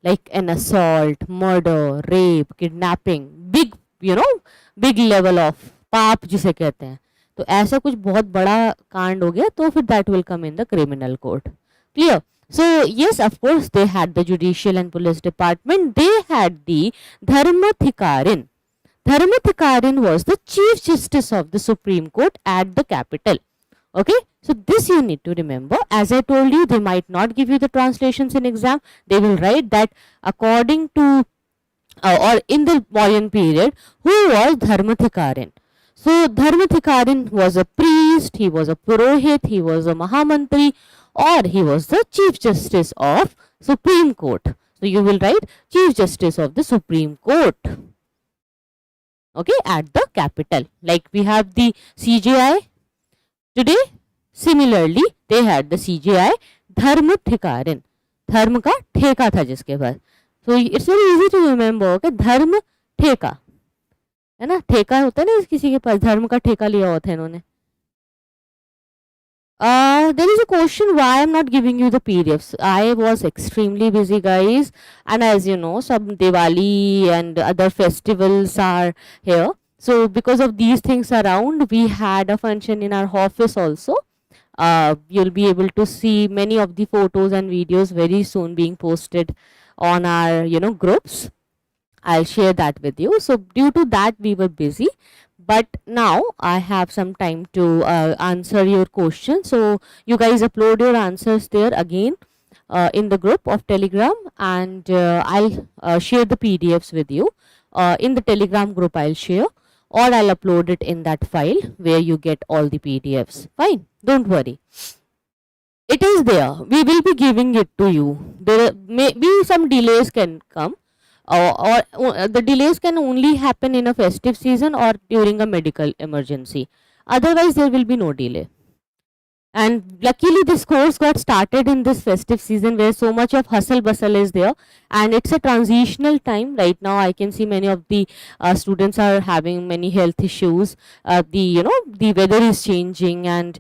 like an assault, murder, rape, kidnapping, big, you know, big level of पाप जिसे कहते हैं, तो ऐसा कुछ बहुत बड़ा कांड हो गया तो फिर that will come in the criminal court. Clear? So yes, of course, they had the judicial and police department. They had the Dharmathikarin. Dharmathikarin was the chief justice of the Supreme Court at the capital. Okay, so this you need to remember. As I told you, they might not give you the translations in exam. They will write that according to or in the Mauryan period, who was Dharmathikarin. So Dharmathikarin was a priest, he was a Purohit, he was a Mahamantri, or he was the Chief Justice of Supreme Court. So you will write Chief Justice of the Supreme Court. Okay, at the capital. Like we have the CJI today. Similarly, they had the CJI Dharmathikarin. धर्म का ठेका था जिसके पास. So it's very easy to remember. Okay, धर्म ठेका है ना, ठेका होता है ना किसी के पास, धर्म का ठेका लिया होता है इन्होंने. There is a question why I'm not giving you the PDFs. I was extremely busy, guys, and as you know, some Diwali and other festivals are here. So because of these things around, we had a function in our office also. You'll be able to see many of the photos and videos very soon being posted on our groups. I'll share that with you. So due to that we were busy, but now I have some time to answer your questions. So you guys upload your answers there again in the group of Telegram, and I'll share the PDFs with you in the Telegram group. I'll share, or I'll upload it in that file where you get all the PDFs. Fine, don't worry. It is there. We will be giving it to you. There may be some delays can come, or the delays can only happen in a festive season or during a medical emergency. Otherwise, there will be no delay. And luckily, this course got started in this festive season where so much of hustle bustle is there, and it's a transitional time. Right now, I can see many of the students are having many health issues. The weather is changing, and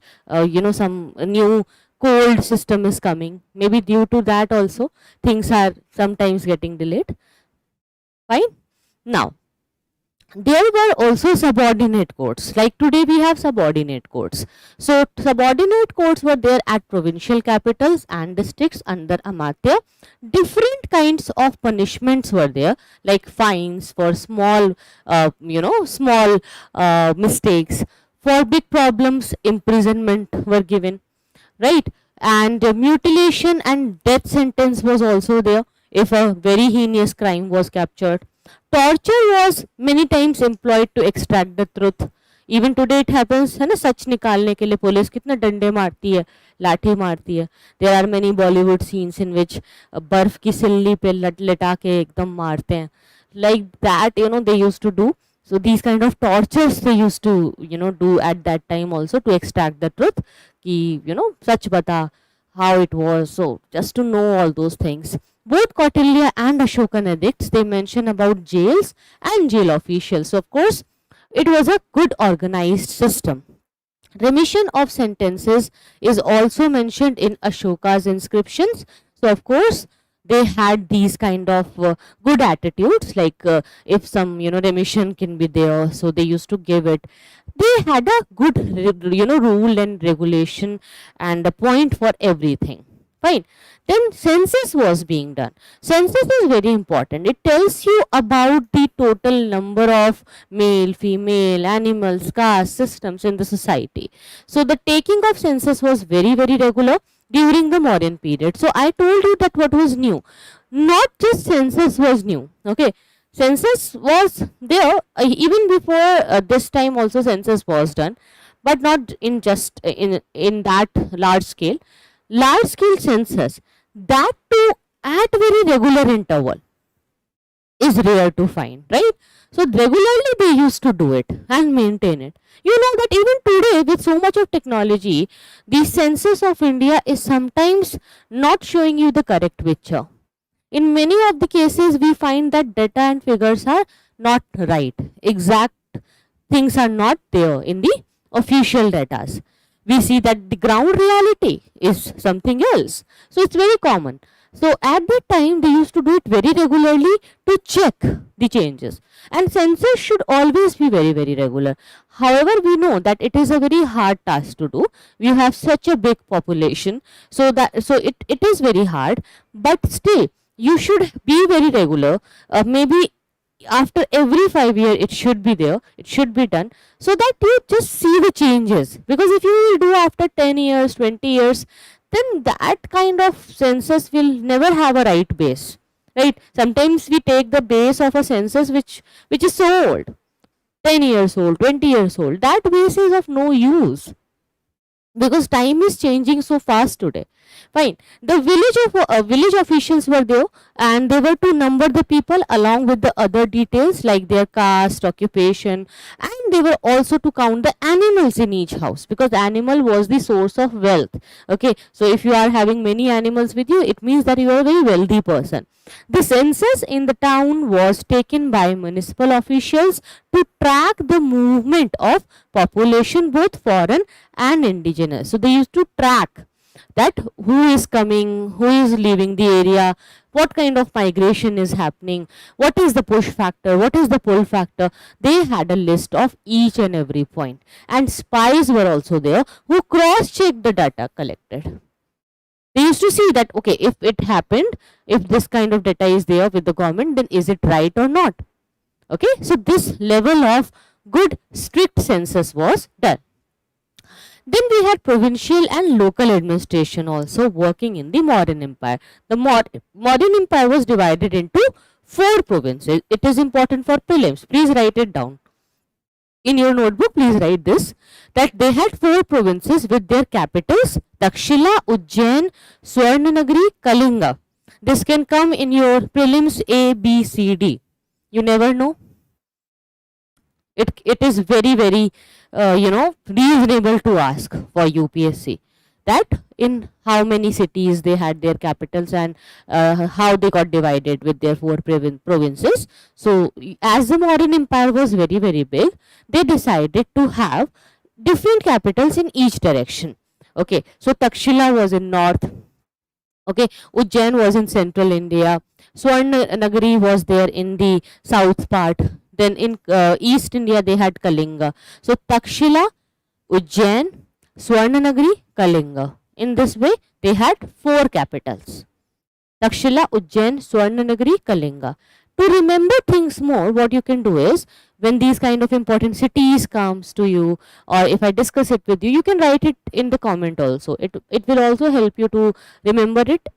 some new cold system is coming. Maybe due to that also, things are sometimes getting delayed. Fine. Now, there were also subordinate courts. Like today we have subordinate courts. So subordinate courts were there at provincial capitals and districts under Amatya. Different kinds of punishments were there, like fines for small mistakes. For big problems, imprisonment were given, right? And mutilation and death sentence was also there if a very heinous crime was captured. Torture was many times employed to extract the truth. Even today it happens, है ना, सच निकालने के लिए police कितना डंडे मारती है, लाठी मारती है. There are many Bollywood scenes in which बर्फ की सिल्ली पे लटा के एकदम मारते हैं. Like that, they used to do. So these kind of tortures they used to, do at that time also to extract the truth. कि, सच बता how it was. So just to know all those things. Both Kautilya and Ashokan edicts, they mention about jails and jail officials. So of course, it was a good organized system. Remission of sentences is also mentioned in Ashoka's inscriptions. So of course, they had these kind of good attitudes, like if some remission can be there, so they used to give it. They had a good rule and regulation and a point for everything. Fine. Then census was being done. Census is very important. It tells you about the total number of male, female, animals, caste systems in the society. So the taking of census was very, very regular during the Mauryan period. So I told you that what was new. Not just census was new. Okay. Census was there even before this time also census was done, but not in just in that large scale. Large scale census, that too at very regular interval, is rare to find, right? So regularly they used to do it and maintain it. You know that even today with so much of technology, the census of India is sometimes not showing you the correct picture. In many of the cases, we find that data and figures are not right. Exact things are not there in the official data. We see that the ground reality is something else. So it's very common. So at that time they used to do it very regularly to check the changes, and census should always be very regular. However, we know that it is a very hard task to do. We have such a big population, so it is very hard, but still you should be very regular. Maybe after every 5 years it should be there, it should be done, so that you just see the changes. Because if you will do after 10 years, 20 years, then that kind of census will never have a right base, right? Sometimes we take the base of a census which is so old, 10 years old, 20 years old. That base is of no use, because time is changing so fast today. Fine. The village officials were there, and they were to number the people along with the other details like their caste, occupation, and they were also to count the animals in each house, because animal was the source of wealth. Okay, so if you are having many animals with you, it means that you are a very wealthy person. The census in the town was taken by municipal officials to track the movement of population, both foreign and indigenous. So they used to track that who is coming, who is leaving the area, what kind of migration is happening, what is the push factor, what is the pull factor. They had a list of each and every point, and spies were also there who cross-checked the data collected. They used to see that, okay, if it happened, if this kind of data is there with the government, then is it right or not? Okay, so this level of good strict census was done. Then we had provincial and local administration also working in the Mauryan Empire. The Mauryan Empire was divided into 4 provinces. It is important for prelims. Please write it down. In your notebook, please write this, that they had 4 provinces with their capitals: Takshila, Ujjain, Swarnanagari, Kalinga. This can come in your prelims A, B, C, D. You never know. It is very reasonable to ask for UPSC that in how many cities they had their capitals, and how they got divided with their 4 provinces. So as the Mauryan Empire was very big, they decided to have different capitals in each direction. Okay, so Takshila was in north. Okay, Ujjain was in central India. Swarnanagari was there in the south part. Then in East India they had Kalinga. So Takshila, Ujjain, Swarnanagari, Kalinga. In this way they had 4 capitals: Takshila, Ujjain, Swarnanagari, Kalinga. To remember things more, what you can do is, when these kind of important cities comes to you, or if I discuss it with you, you can write it in the comment also. It will also help you to remember it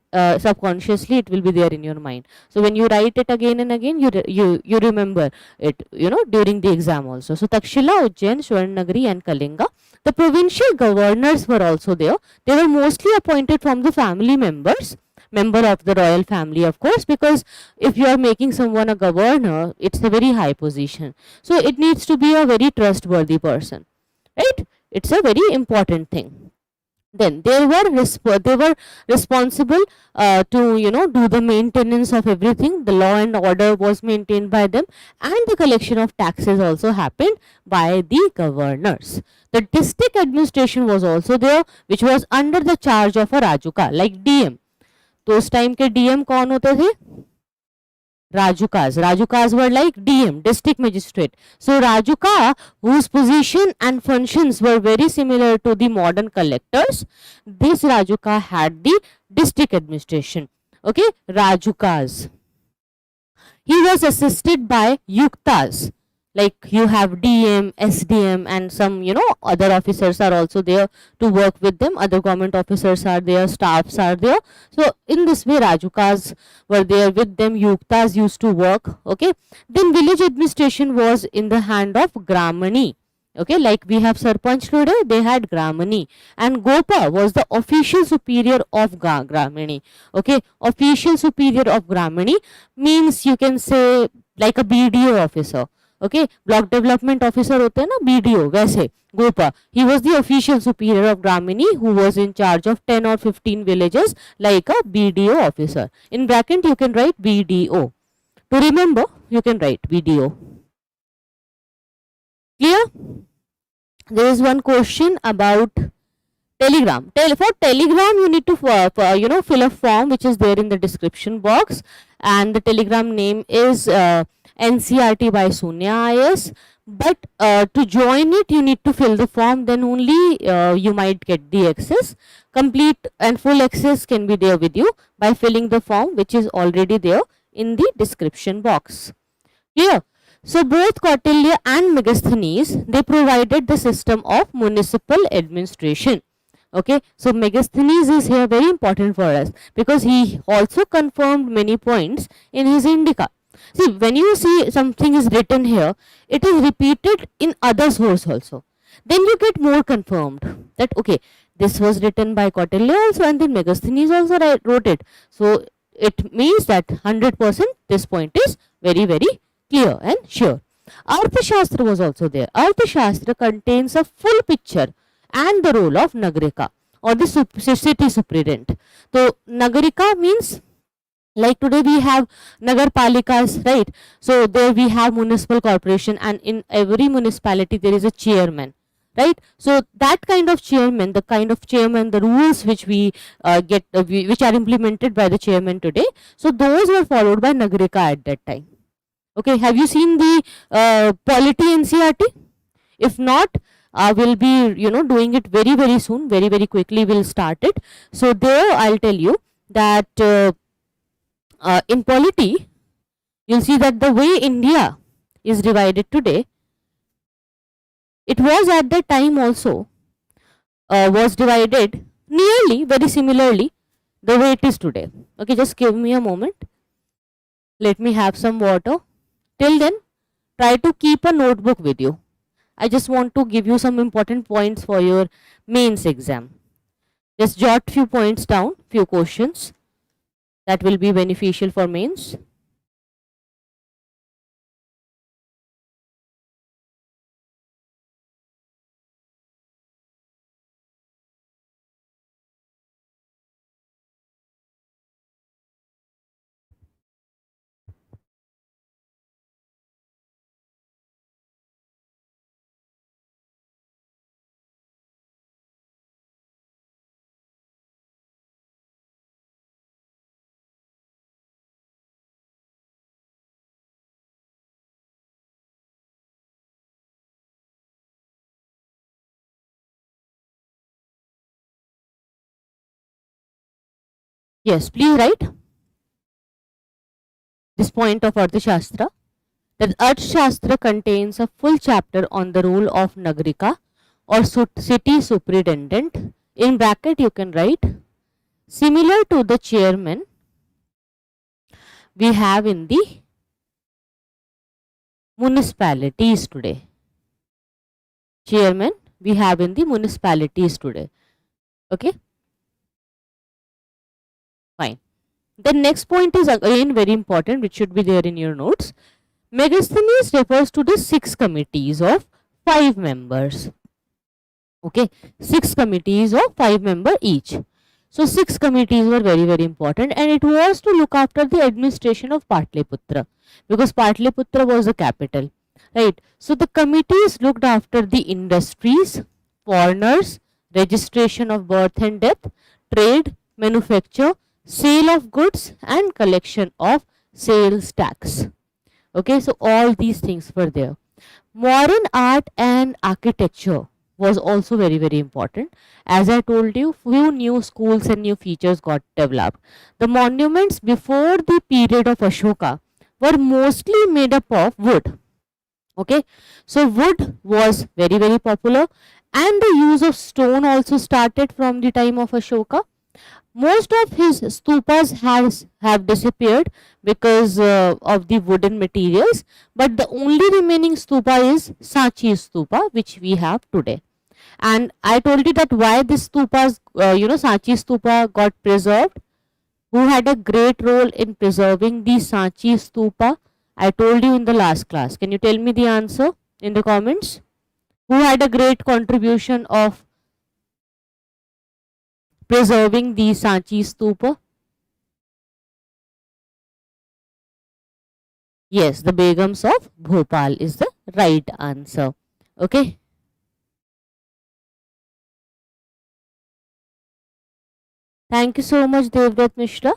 subconsciously. It will be there in your mind. So when you write it again and again, you remember it, during the exam also. So Takshila, Ujjain, Swarnanagari and Kalinga. The provincial governors were also there. They were mostly appointed from the family member of the royal family, of course, because if you are making someone a governor, it's a very high position. So it needs to be a very trustworthy person, right? It's a very important thing. Then they were responsible to do the maintenance of everything. The law and order was maintained by them, and the collection of taxes also happened by the governors. The district administration was also there, which was under the charge of a Rajuka, like DM. तो उस time के DM कौन होते थे? Rajukas were like DM, district magistrate. So Rajuka, whose position and functions were very similar to the modern collectors, this Rajuka had the district administration. Okay, Rajukas. He was assisted by Yuktas. Like you have DM, SDM and some other officers are also there to work with them. Other government officers are there, staffs are there. So in this way Rajukas were there with them. Yuktas used to work. Okay, then village administration was in the hand of Gramani. Okay, like we have Sarpanch today, they had Gramani, and Gopa was the official superior of Gramani. Okay, official superior of Gramani means you can say like a BDO officer. Okay, block development officer होते हैं ना, BDO, वैसे Gopa, he was the official superior of Gramini, who was in charge of 10 or 15 villages, like a BDO officer. In bracket you can write BDO. To remember, you can write BDO. Clear? There is one question about Telegram. For Telegram, you need to fill a form which is there in the description box, and the Telegram name is NCERT by Sunya IAS. But to join it, you need to fill the form. Then only you might get the access. Complete and full access can be there with you by filling the form which is already there in the description box. Clear? So both Kautilya and Megasthenes, they provided the system of municipal administration. Okay, so Megasthenes is here very important for us because he also confirmed many points in his Indica. See, when you see something is written here, it is repeated in other source also. Then you get more confirmed that okay, this was written by Kautilya also, and then Megasthenes also wrote it. So it means that 100% this point is very, very clear and sure. Arthashastra was also there. Arthashastra contains a full picture and the role of Nagarika or the city superintendent. So Nagarika means, like today we have Nagar Palikas, right? So there we have municipal corporation, and in every municipality there is a chairman, right? So that kind of chairman, the rules which we get, which are implemented by the chairman today, so those were followed by Nagarika at that time. Okay, have you seen the polity NCERT? If not, we'll be doing it very, very soon, very, very quickly we'll start it. So there I'll tell you that in polity, you'll see that the way India is divided today, it was at that time also was divided nearly very similarly the way it is today. Okay, just give me a moment. Let me have some water. Till then, try to keep a notebook with you. I just want to give you some important points for your mains exam. Just jot few points down, few questions that will be beneficial for mains. Yes, please write this point of Arthashastra. That Arthashastra contains a full chapter on the role of Nagarika or city superintendent. In bracket you can write, similar to the chairman we have in the municipalities today. Chairman we have in the municipalities today. Okay, fine. The next point is again very important, which should be there in your notes. Megasthenes refers to the 6 committees of 5 members. Okay, 6 committees of 5 members each. So 6 committees were very, very important, and it was to look after the administration of Patliputra, because Patliputra was the capital, right? So the committees looked after the industries, foreigners, registration of birth and death, trade, manufacture, sale of goods, and collection of sales tax. Okay, so all these things were there. Modern art and architecture was also very, very important. As I told you, few new schools and new features got developed. The monuments before the period of Ashoka were mostly made up of wood. Okay, so wood was very, very popular, and the use of stone also started from the time of Ashoka. Most of his stupas have disappeared because of the wooden materials, but the only remaining stupa is Sanchi stupa, which we have today. And I told you that why this stupas, Sanchi stupa got preserved. Who had a great role in preserving the Sanchi stupa? I told you in the last class. Can you tell me the answer in the comments? Who had a great contribution of preserving the Sanchi stupa? Yes, the Begums of Bhopal is the right answer. Okay. Thank you so much, Devdutt Mishra.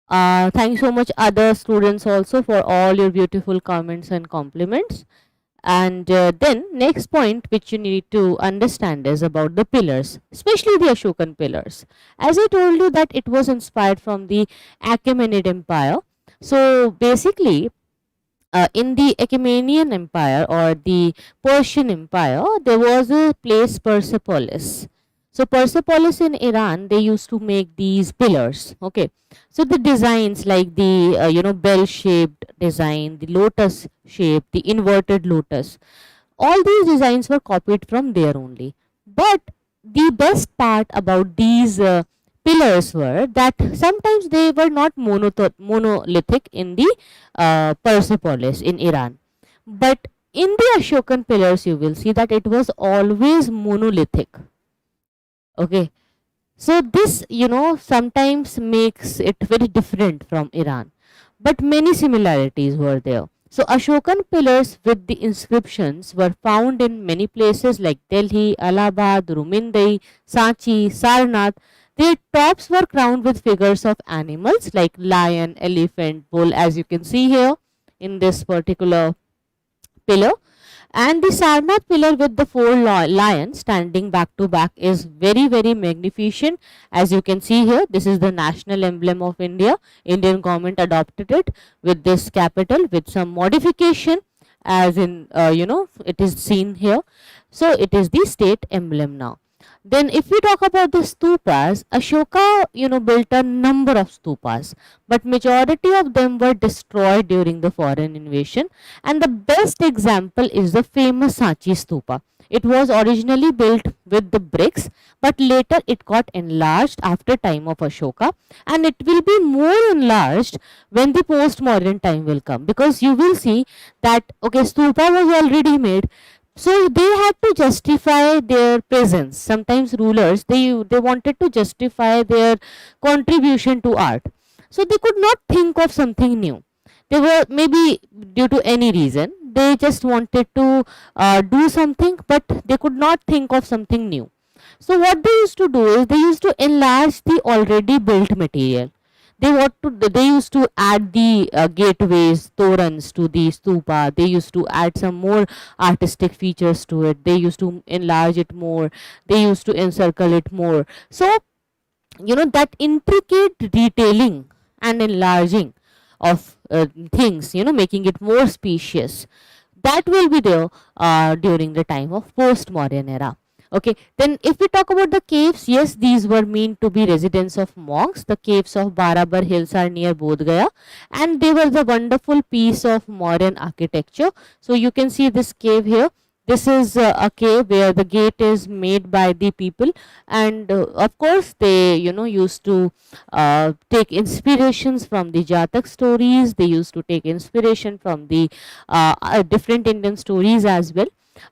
Thank you so much, other students, also for all your beautiful comments and compliments. And then next point which you need to understand is about the pillars, especially the Ashokan pillars. As I told you that it was inspired from the Achaemenid Empire. So basically, in the Achaemenian Empire or the Persian Empire, there was a place Persepolis. So Persepolis in Iran, they used to make these pillars. Okay, so the designs like the bell-shaped design, the lotus shape, the inverted lotus, all these designs were copied from there only. But the best part about these pillars were that sometimes they were not monolithic in the Persepolis in Iran, but in the Ashokan pillars you will see that it was always monolithic. Okay, so this sometimes makes it very different from Iran, but many similarities were there. So Ashokan pillars with the inscriptions were found in many places like Delhi, Allahabad, Rumindai, Sanchi, Sarnath. Their tops were crowned with figures of animals like lion, elephant, bull, as you can see here in this particular pillar. And the Sarnath pillar with the four lions standing back to back is very magnificent. As you can see here, this is the national emblem of India. Indian government adopted it with this capital with some modification, as in it is seen here. So it is the state emblem now. Then if we talk about the stupas, Ashoka built a number of stupas, but majority of them were destroyed during the foreign invasion, and the best example is the famous Sanchi stupa. It was originally built with the bricks, but later it got enlarged after time of Ashoka, and it will be more enlarged when the post-Mauryan time will come, because you will see that okay, stupa was already made, so they had to justify their presence. Sometimes rulers, they wanted to justify their contribution to art, so they could not think of something new. They were maybe due to any reason they just wanted to do something, but they could not think of something new. So what they used to do is they used to enlarge the already built material. They used to add the gateways, torans to the stupa. They used to add some more artistic features to it. They used to enlarge it more. They used to encircle it more. So that intricate detailing and enlarging of things, making it more spacious, that will be there during the time of post-Mauryan era. Okay, then if we talk about the caves, yes, these were meant to be residence of monks. The caves of Barabar Hills are near Bodh Gaya, and they were the wonderful piece of Mauryan architecture. So you can see this cave here. This is a cave where the gate is made by the people, and of course they used to take inspirations from the Jatak stories. They used to take inspiration from the different Indian stories as well.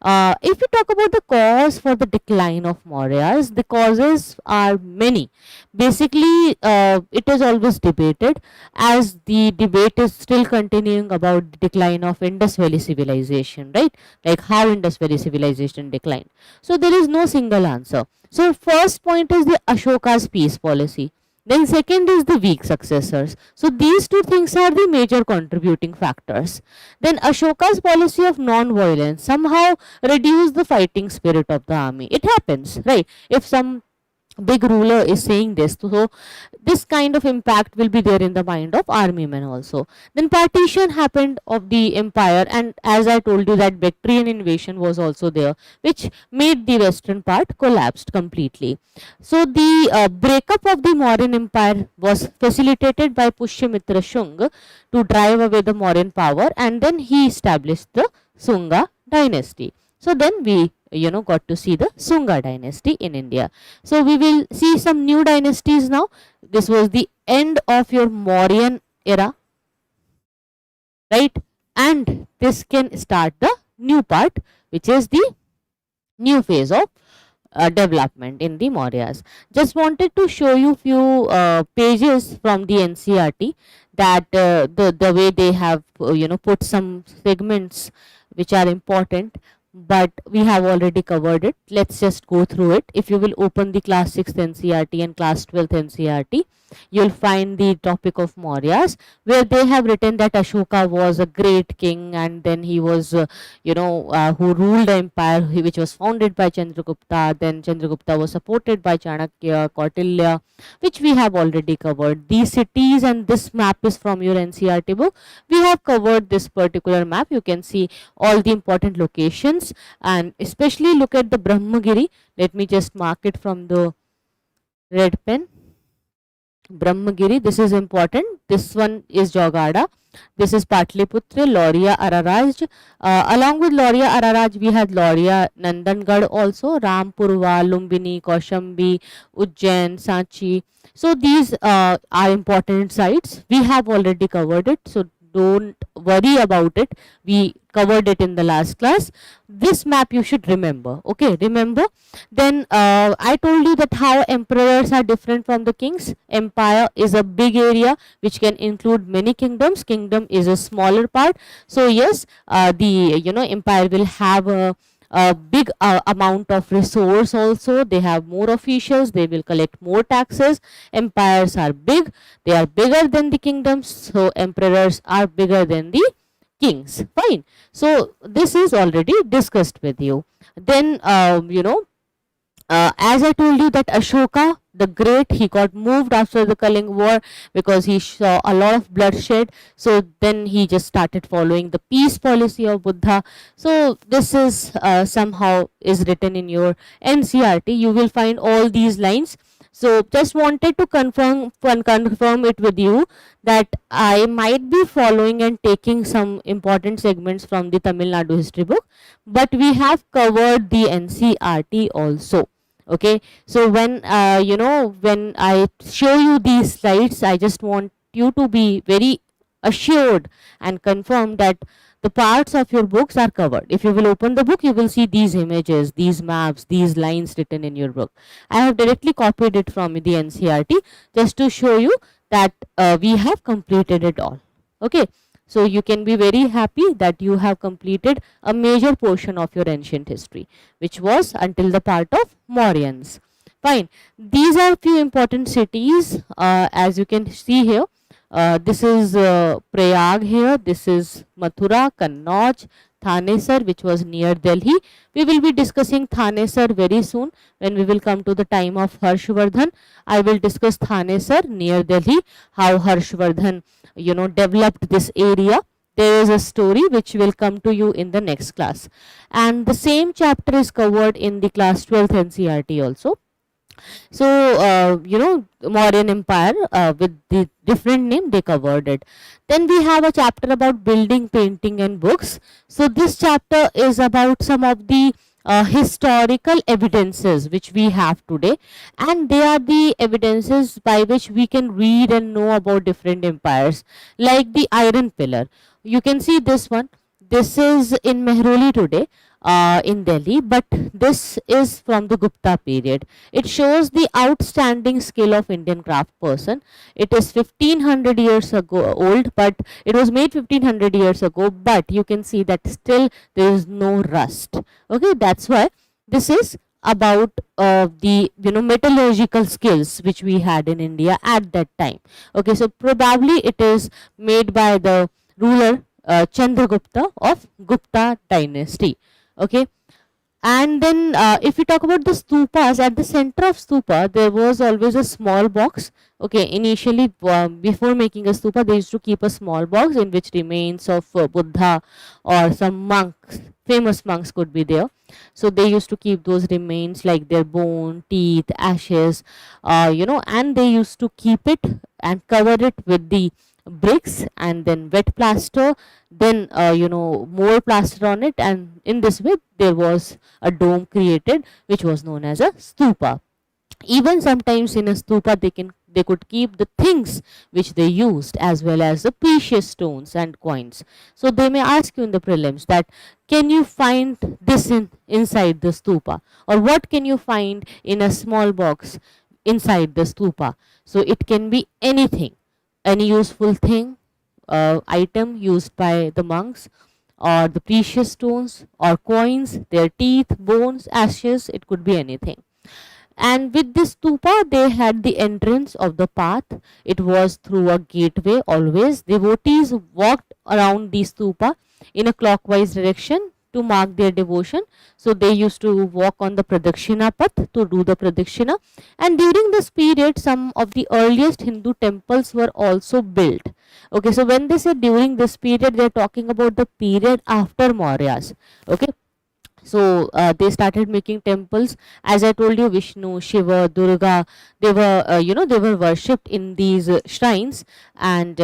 If we talk about the cause for the decline of Mauryas, the causes are many. Basically, it is always debated, as the debate is still continuing about the decline of Indus Valley civilization, right? Like how Indus Valley civilization declined. So there is no single answer. So first point is the Ashoka's peace policy. Then second is the weak successors. So these two things are the major contributing factors. Then Ashoka's policy of non-violence somehow reduced the fighting spirit of the army. It happens, right? If some big ruler is saying this, so this kind of impact will be there in the mind of army men also. Then partition happened of the empire, and as I told you that Bactrian invasion was also there, which made the western part collapsed completely. So the breakup of the Mauryan empire was facilitated by Pushyamitra Shunga to drive away the Mauryan power, and then he established the Sunga dynasty. So then we got to see the Sunga dynasty in India. So we will see some new dynasties now. This was the end of your Mauryan era, right? And this can start the new part, which is the new phase of development in the Mauryas. Just wanted to show you few pages from the NCERT, that the way they have put some segments which are important. but we have already covered it. Let's just go through it. If you will open the class 6th NCERT and class 12th NCERT, you'll find the topic of Mauryas, where they have written that Ashoka was a great king, and then he was who ruled the empire which was founded by Chandragupta. Then Chandragupta was supported by Chanakya, Kautilya, which we have already covered. These cities, and this map is from your NCERT book. We have covered this particular map. You can see all the important locations, and especially look at the Brahmagiri. Let me just mark it from the red pen. Brahmagiri, this is important. This one is Jogada. This is Patliputra, Lauria, Araraj. Along with Lauria, Araraj, we had Lauria, Nandangad also, Rampurva, Lumbini, Kaushambi, Ujjain, Sanchi. So these are important sites. We have already covered it, so don't worry about it. We covered it in the last class. This map you should remember. Okay, remember. Then I told you that how emperors are different from the kings. Empire is a big area which can include many kingdoms. Kingdom is a smaller part. So yes, the empire will have a big amount of resource also. They have more officials, they will collect more taxes. Empires are big, they are bigger than the kingdoms, so emperors are bigger than the kings. Fine. So this is already discussed with you. Then as I told you that Ashoka the Great, he got moved after the Kaling War because he saw a lot of bloodshed. So then he just started following the peace policy of Buddha. So this is somehow is written in your NCERT. You will find all these lines. So just wanted to confirm it with you that I might be following and taking some important segments from the Tamil Nadu history book, but we have covered the NCERT also. Okay, so when when I show you these slides, I just want you to be very assured and confirm that the parts of your books are covered. If you will open the book, you will see these images, these maps, these lines written in your book. I have directly copied it from the NCERT just to show you that we have completed it all. Okay, so you can be very happy that you have completed a major portion of your ancient history, which was until the part of Mauryans. Fine. These are few important cities as you can see here. This is Prayag here, this is Mathura, Kannauj, Thanesar, which was near Delhi. We will be discussing Thanesar very soon when we will come to the time of Harshvardhan. I will discuss Thanesar near Delhi, how Harshvardhan developed this area. There is a story which will come to you in the next class, and the same chapter is covered in the class 12th NCERT also. So Mauryan Empire with the different name, they covered it. Then we have a chapter about building, painting and books. So this chapter is about some of the historical evidences which we have today, and they are the evidences by which we can read and know about different empires, like the iron pillar. You can see this one. This is in Mehroli today in Delhi, but this is from the Gupta period. It shows the outstanding skill of Indian craft person. It is 1500 years ago old, but it was made 1500 years ago, but you can see that still there is no rust. Okay, that's why this is about the metallurgical skills which we had in India at that time. Okay, so probably it is made by the ruler Chandragupta of Gupta dynasty. Okay, and then if we talk about the stupas, at the center of stupa there was always a small box. Okay, initially before making a stupa, they used to keep a small box in which remains of Buddha or some monks, famous monks could be there. So they used to keep those remains like their bone, teeth, ashes, and they used to keep it and cover it with the bricks and then wet plaster, then more plaster on it, and in this way there was a dome created which was known as a stupa. Even sometimes in a stupa they could keep the things which they used as well as the precious stones and coins. So they may ask you in the prelims that can you find this inside the stupa, or what can you find in a small box inside the stupa. So it can be anything, any useful thing, item used by the monks, or the precious stones or coins, their teeth, bones, ashes, it could be anything. And with this stupa, they had the entrance of the path. It was through a gateway always. Devotees walked around the stupa in a clockwise direction to mark their devotion. So they used to walk on the pradakshina path to do the pradakshina. And during this period, some of the earliest Hindu temples were also built. Okay, so when they say during this period, they are talking about the period after Mauryas. Okay, so they started making temples. As I told you, Vishnu, Shiva, Durga, they were they were worshipped in these shrines. And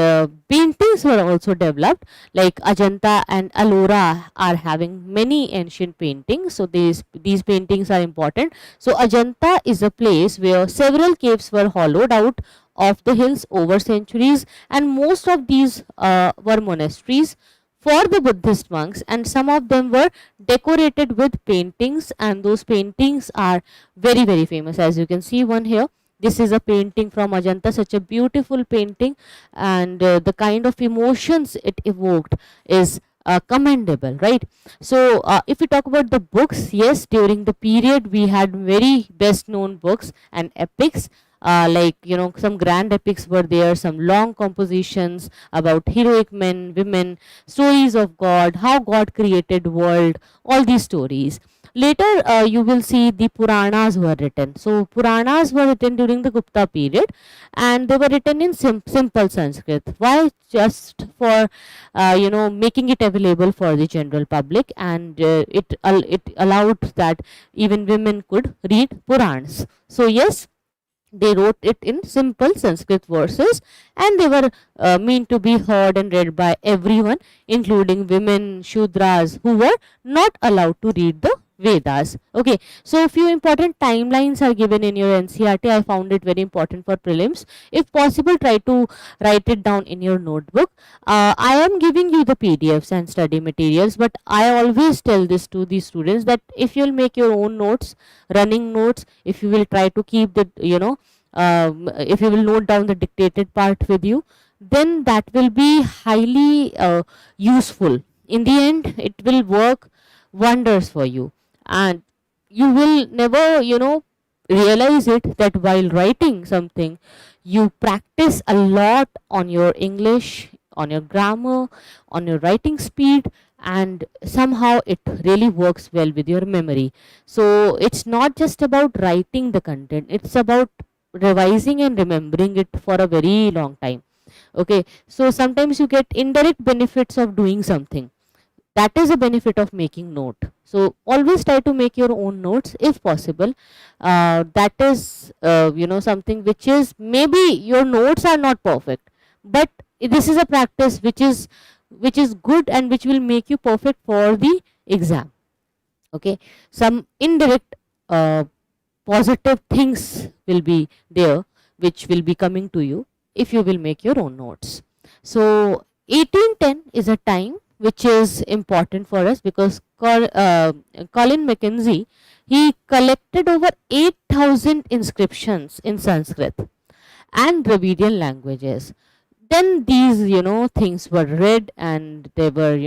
paintings were also developed, like Ajanta and Ellora are having many ancient paintings. So these paintings are important. So Ajanta is a place where several caves were hollowed out of the hills over centuries, and most of these were monasteries for the Buddhist monks, and some of them were decorated with paintings, and those paintings are very, very famous. As you can see one here, this is a painting from Ajanta, such a beautiful painting, and the kind of emotions it evoked is commendable, right? So if we talk about the books, yes, during the period we had very best known books and epics. Like some grand epics were there, some long compositions about heroic men, women, stories of God, how God created world, all these stories. Later you will see the Puranas were written. So Puranas were written during the Gupta period, and they were written in simple Sanskrit. Why? Just for making it available for the general public, and it allowed that even women could read Purans. So yes, they wrote it in simple Sanskrit verses, and they were meant to be heard and read by everyone, including women, Shudras, who were not allowed to read the Vedas. Okay, so a few important timelines are given in your NCERT. I found it very important for prelims. If possible, try to write it down in your notebook. I am giving you the PDFs and study materials, but I always tell this to the students that if you'll make your own notes, running notes, if you will try to keep the if you will note down the dictated part with you, then that will be highly useful. In the end, it will work wonders for you, and you will never realize it that while writing something, you practice a lot on your English, on your grammar, on your writing speed, and somehow it really works well with your memory. So it's not just about writing the content, it's about revising and remembering it for a very long time. Okay, so sometimes you get indirect benefits of doing something. That is a benefit of making note. So always try to make your own notes if possible. That is something which is, maybe your notes are not perfect, but this is a practice which is good and which will make you perfect for the exam. Okay, some indirect positive things will be there which will be coming to you if you will make your own notes. So 1810 is a time which is important for us, because Colin Mackenzie, he collected over 8,000 inscriptions in Sanskrit and Dravidian languages. Then these things were read and they were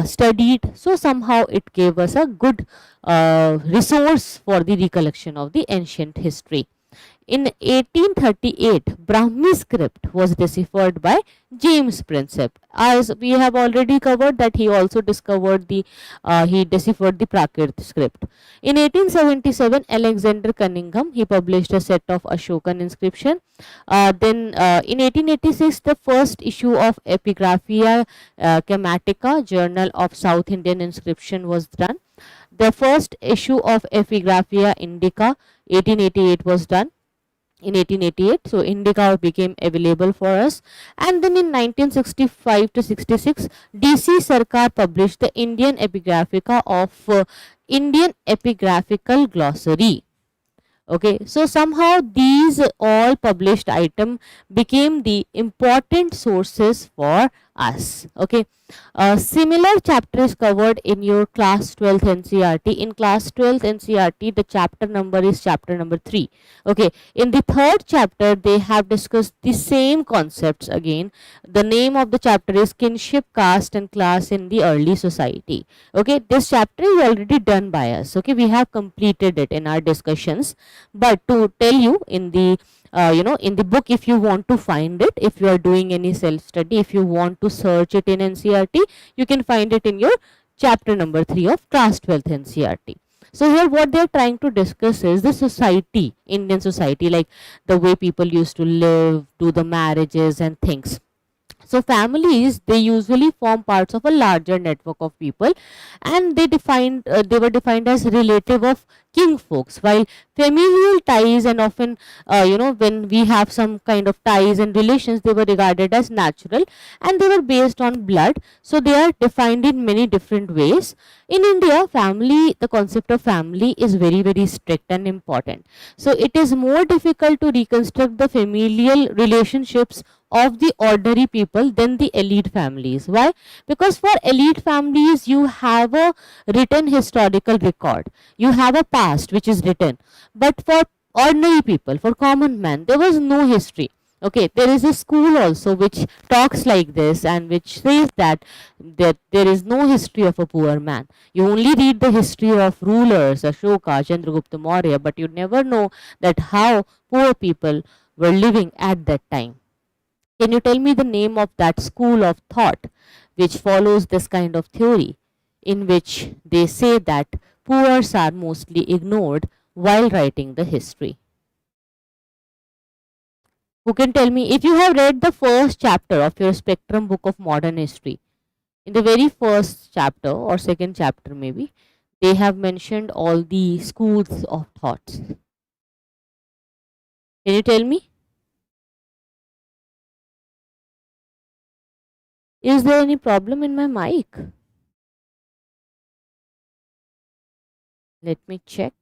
studied, so somehow it gave us a good resource for the recollection of the ancient history. In 1838, Brahmi script was deciphered by James Princip. As we have already covered that he also discovered he deciphered the Prakrit script. In 1877, Alexander Cunningham, he published a set of Ashokan inscription. Then in 1886, the first issue of Epigraphia Chematica, Journal of South Indian Inscription, was done. The first issue of Epigraphia Indica, 1888, was done. In 1888, so Indica became available for us. And then in 1965 to 66, DC Sarkar published the Indian Epigraphica of Indian Epigraphical Glossary. Okay, so somehow these all published item became the important sources for us. Okay. A similar chapter is covered in your class 12th NCERT. In class 12th NCERT, the chapter number is chapter number 3. Okay. In the third chapter, they have discussed the same concepts again. The name of the chapter is Kinship, Caste and Class in the Early Society. Okay. This chapter is already done by us. Okay. We have completed it in our discussions. But to tell you, in the in the book, if you want to find it, if you are doing any self study, if you want to search it in NCERT, you can find it in your chapter number 3 of class 12th NCERT. So here what they are trying to discuss is the society, Indian society, like the way people used to live, do the marriages and things. So families, they usually form parts of a larger network of people, and they were defined as relative of king folks, while familial ties, and often when we have some kind of ties and relations, they were regarded as natural and they were based on blood. So they are defined in many different ways. In India, family, the concept of family is very, very strict and important. So it is more difficult to reconstruct the familial relationships of the ordinary people than the elite families. Why? Because for elite families, you have a written historical record, you have a past which is written. But for ordinary people, for common man, there was no history. Okay, there is a school also which talks like this and which says that there is no history of a poor man. You only read the history of rulers, Ashoka, Chandragupta Maurya, but you never know that how poor people were living at that time. Can you tell me the name of that school of thought which follows this kind of theory, in which they say that poor are mostly ignored while writing the history? Who can tell me? If you have read the first chapter of your Spectrum book of modern history, in the very first chapter or second chapter maybe, they have mentioned all the schools of thoughts. Can you tell me? Is there any problem in my mic? Let me check.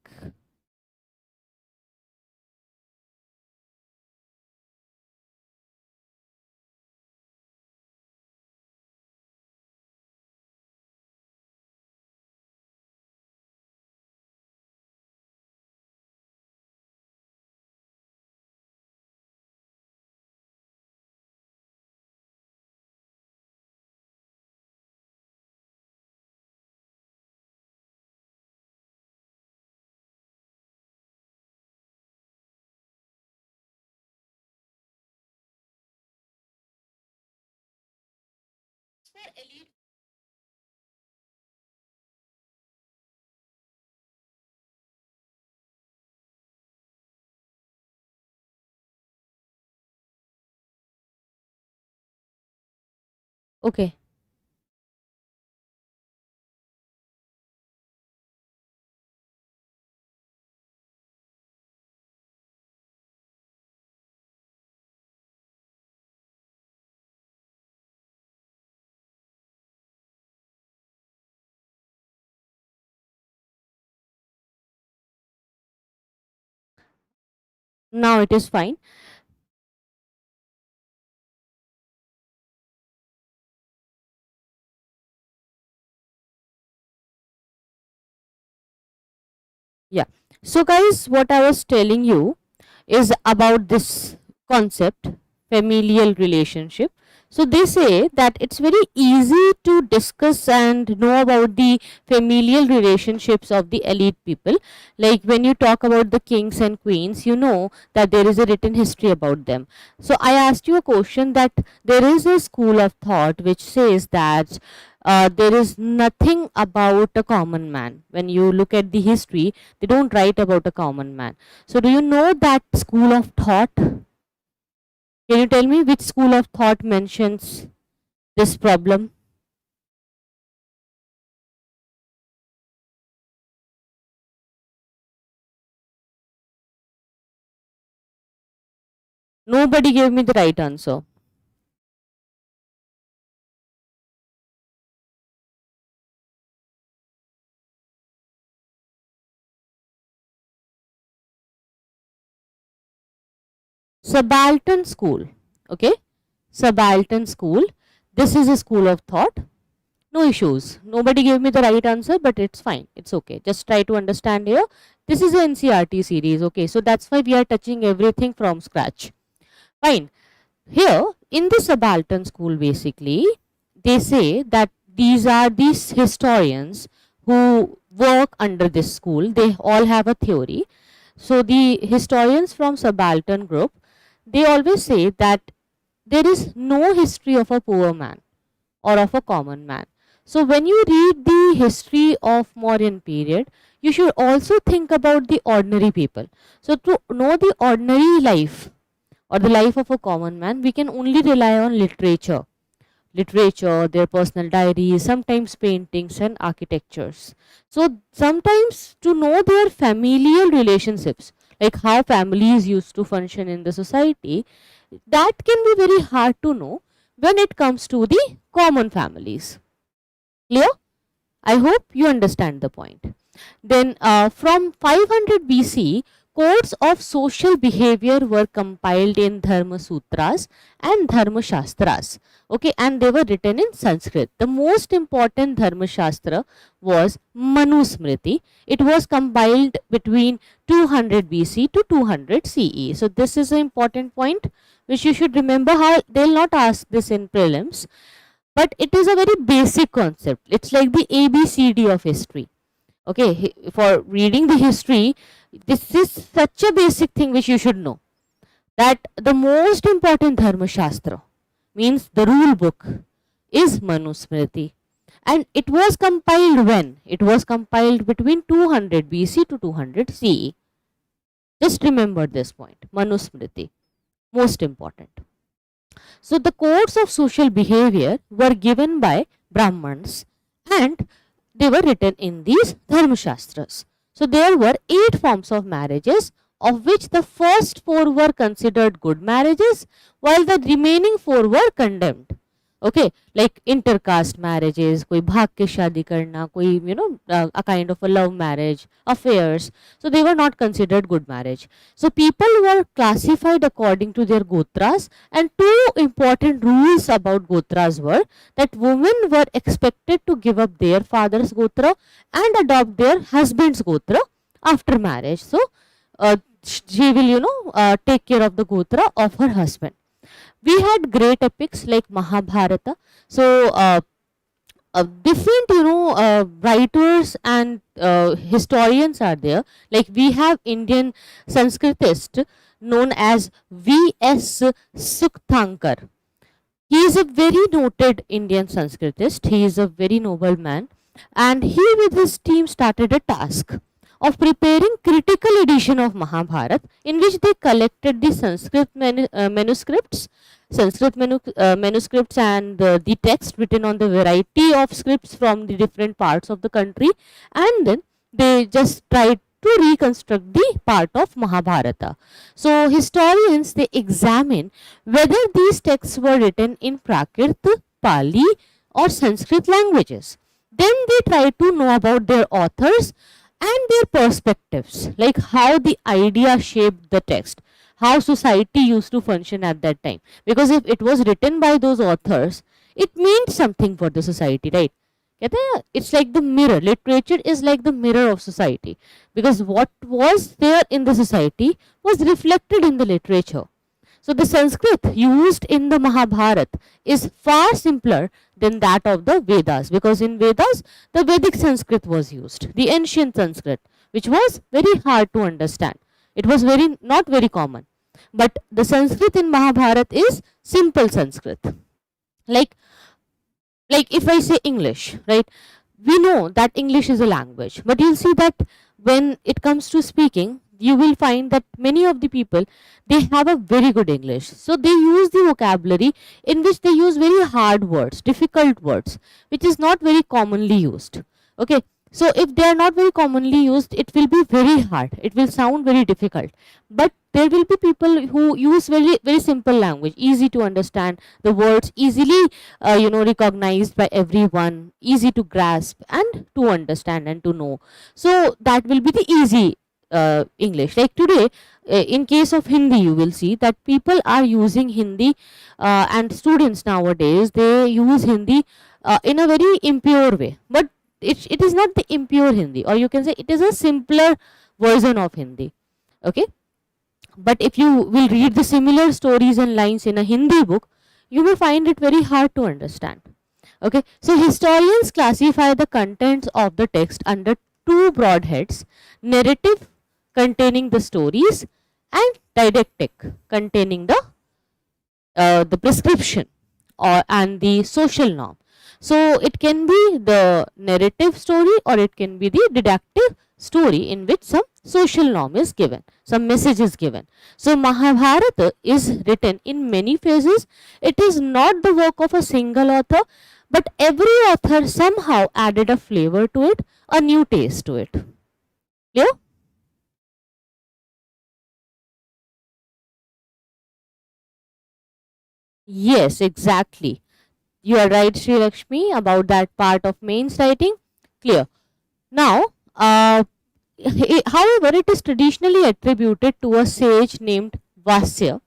Okay. Now it is fine. Yeah. So guys, what I was telling you is about this concept, familial relationship. So they say that it's very easy to discuss and know about the familial relationships of the elite people. Like when you talk about the kings and queens, you know that there is a written history about them. So I asked you a question, that there is a school of thought which says that there is nothing about a common man. When you look at the history, they don't write about a common man. So do you know that school of thought? Can you tell me which school of thought mentions this problem? Nobody gave me the right answer. Subaltern school. Okay, subaltern school. This is a school of thought. No issues. Nobody gave me the right answer, but it's fine. It's okay. Just try to understand here. This is an NCERT series. Okay, so that's why we are touching everything from scratch. Fine. Here in the subaltern school, basically, they say that these are these historians who work under this school. They all have a theory. So the historians from subaltern group, they always say that there is no history of a poor man or of a common man. So when you read the history of Mauryan period, you should also think about the ordinary people. So to know the ordinary life or the life of a common man, we can only rely on literature. Literature, their personal diaries, sometimes paintings and architectures. So sometimes to know their familial relationships, like how families used to function in the society, that can be very hard to know when it comes to the common families. Clear? I hope you understand the point. Then from 500 BC, codes of social behavior were compiled in Dharma Sutras and Dharma Shastras. Okay, and they were written in Sanskrit. The most important Dharma Shastra was Manusmriti. It was compiled between 200 BC to 200 CE. So this is an important point which you should remember. How they'll not ask this in prelims, but it is a very basic concept. It's like the ABCD of history. Okay, for reading the history, this is such a basic thing which you should know, that the most important Dharma Shastra, means the rule book, is Manusmriti. And it was compiled when? It was compiled between 200 BC to 200 CE. Just remember this point, Manusmriti, most important. So the codes of social behavior were given by Brahmins and they were written in these Dharma Shastras. So there were 8 forms of marriages, of which the first 4 were considered good marriages, while the remaining 4 were condemned. Okay, like intercaste marriages, koi bhag ke shadi karna, koi a kind of a love marriage, affairs. So they were not considered good marriage. So people were classified according to their gotras, and 2 important rules about gotras were that women were expected to give up their father's gotra and adopt their husband's gotra after marriage. So she will take care of the gotra of her husband. We had great epics like Mahabharata. So different writers and historians are there. Like we have Indian Sanskritist known as V.S. Sukthankar. He is a very noted Indian Sanskritist. He is a very noble man, and he with his team started a task of preparing critical edition of Mahabharata, in which they collected the Sanskrit manuscripts, manuscripts and the text written on the variety of scripts from the different parts of the country, and then they just tried to reconstruct the part of Mahabharata. So historians, they examine whether these texts were written in Prakrit, Pali or Sanskrit languages. Then they try to know about their authors and their perspectives, like how the idea shaped the text, how society used to function at that time. Because if it was written by those authors, it means something for the society, right? It's like the mirror. Literature is like the mirror of society, because what was there in the society was reflected in the literature. So the Sanskrit used in the Mahabharata is far simpler than that of the Vedas, because in Vedas the Vedic Sanskrit was used, the ancient Sanskrit, which was very hard to understand. It was not very common. But the Sanskrit in Mahabharata is simple Sanskrit. Like if I say English, right? We know that English is a language, but you'll see that when it comes to speaking, you will find that many of the people, they have a very good English. So they use the vocabulary in which they use very hard words, difficult words, which is not very commonly used. Okay. So if they are not very commonly used, it will be very hard. It will sound very difficult. But there will be people who use very simple language, easy to understand, the words easily recognized by everyone, easy to grasp and to understand and to know. So that will be the easy English. Like today, in case of Hindi, you will see that people are using Hindi, and students nowadays they use Hindi in a very impure way. But it is not the impure Hindi, or you can say it is a simpler version of Hindi. Okay, but if you will read the similar stories and lines in a Hindi book, you may find it very hard to understand. Okay, so historians classify the contents of the text under two broad heads: narrative, containing the stories, and didactic, containing the prescription or and the social norm. So it can be the narrative story, or it can be the didactic story in which some social norm is given, some message is given. So Mahabharata is written in many phases. It is not the work of a single author, but every author somehow added a flavor to it, a new taste to it. Clear? Yes, exactly. You are right, Sri Lakshmi, about that part of mains writing. Clear. Now, however, it is traditionally attributed to a sage named Vyasa,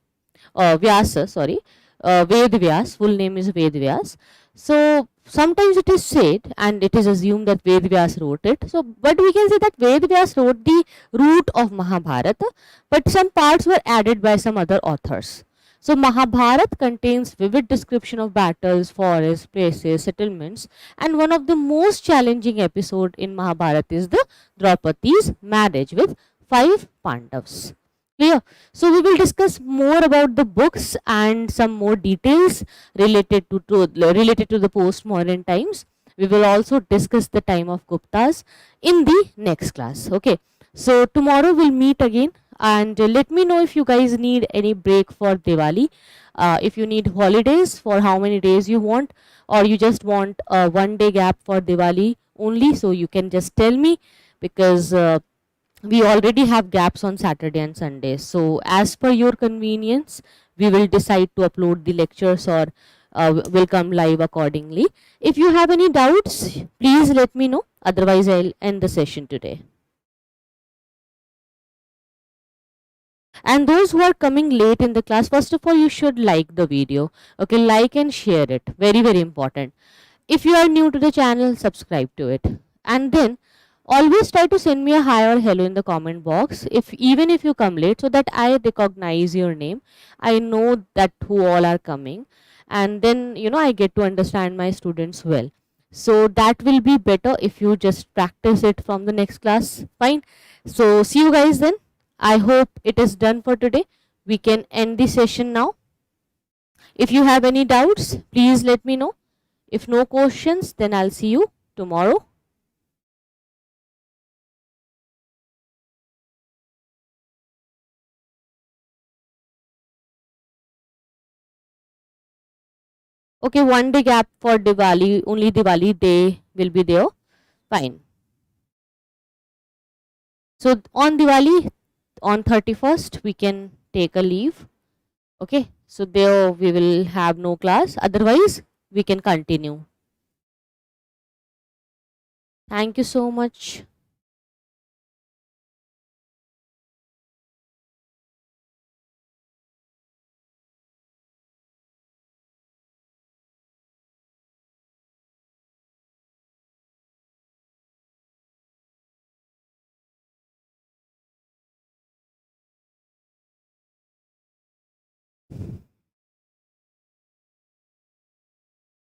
sorry, Ved Vyas, full name is Ved Vyas. So sometimes it is said and it is assumed that Ved Vyas wrote it. So, but we can say that Ved Vyas wrote the root of Mahabharata, but some parts were added by some other authors. So Mahabharata contains vivid description of battles, forests, places, settlements, and one of the most challenging episode in Mahabharata is the Draupadi's marriage with 5 Pandavas. Clear? So we will discuss more about the books and some more details related to the post-Mauryan times. We will also discuss the time of Guptas in the next class. Okay. So tomorrow we'll meet again, and let me know if you guys need any break for Diwali. If you need holidays, for how many days you want, or you just want a 1 day gap for Diwali only, so you can just tell me, because we already have gaps on Saturday and Sunday. So as per your convenience, we will decide to upload the lectures, or will come live accordingly. If you have any doubts, please let me know. Otherwise, I'll end the session today. And those who are coming late in the class, first of all, you should like the video. Okay, like and share it. Very, very important. If you are new to the channel, subscribe to it. And then always try to send me a hi or hello in the comment box, if even if you come late, so that I recognize your name. I know that who all are coming, and then I get to understand my students well. So that will be better if you just practice it from the next class. Fine. So see you guys then. I hope it is done for today. We can end the session now. If you have any doubts, please let me know. If no questions, then I'll see you tomorrow. Okay, 1 day gap for Diwali, only Diwali day will be there. Fine. So on Diwali, on 31st, we can take a leave. Okay, so there we will have no class. Otherwise, we can continue. Thank you so much.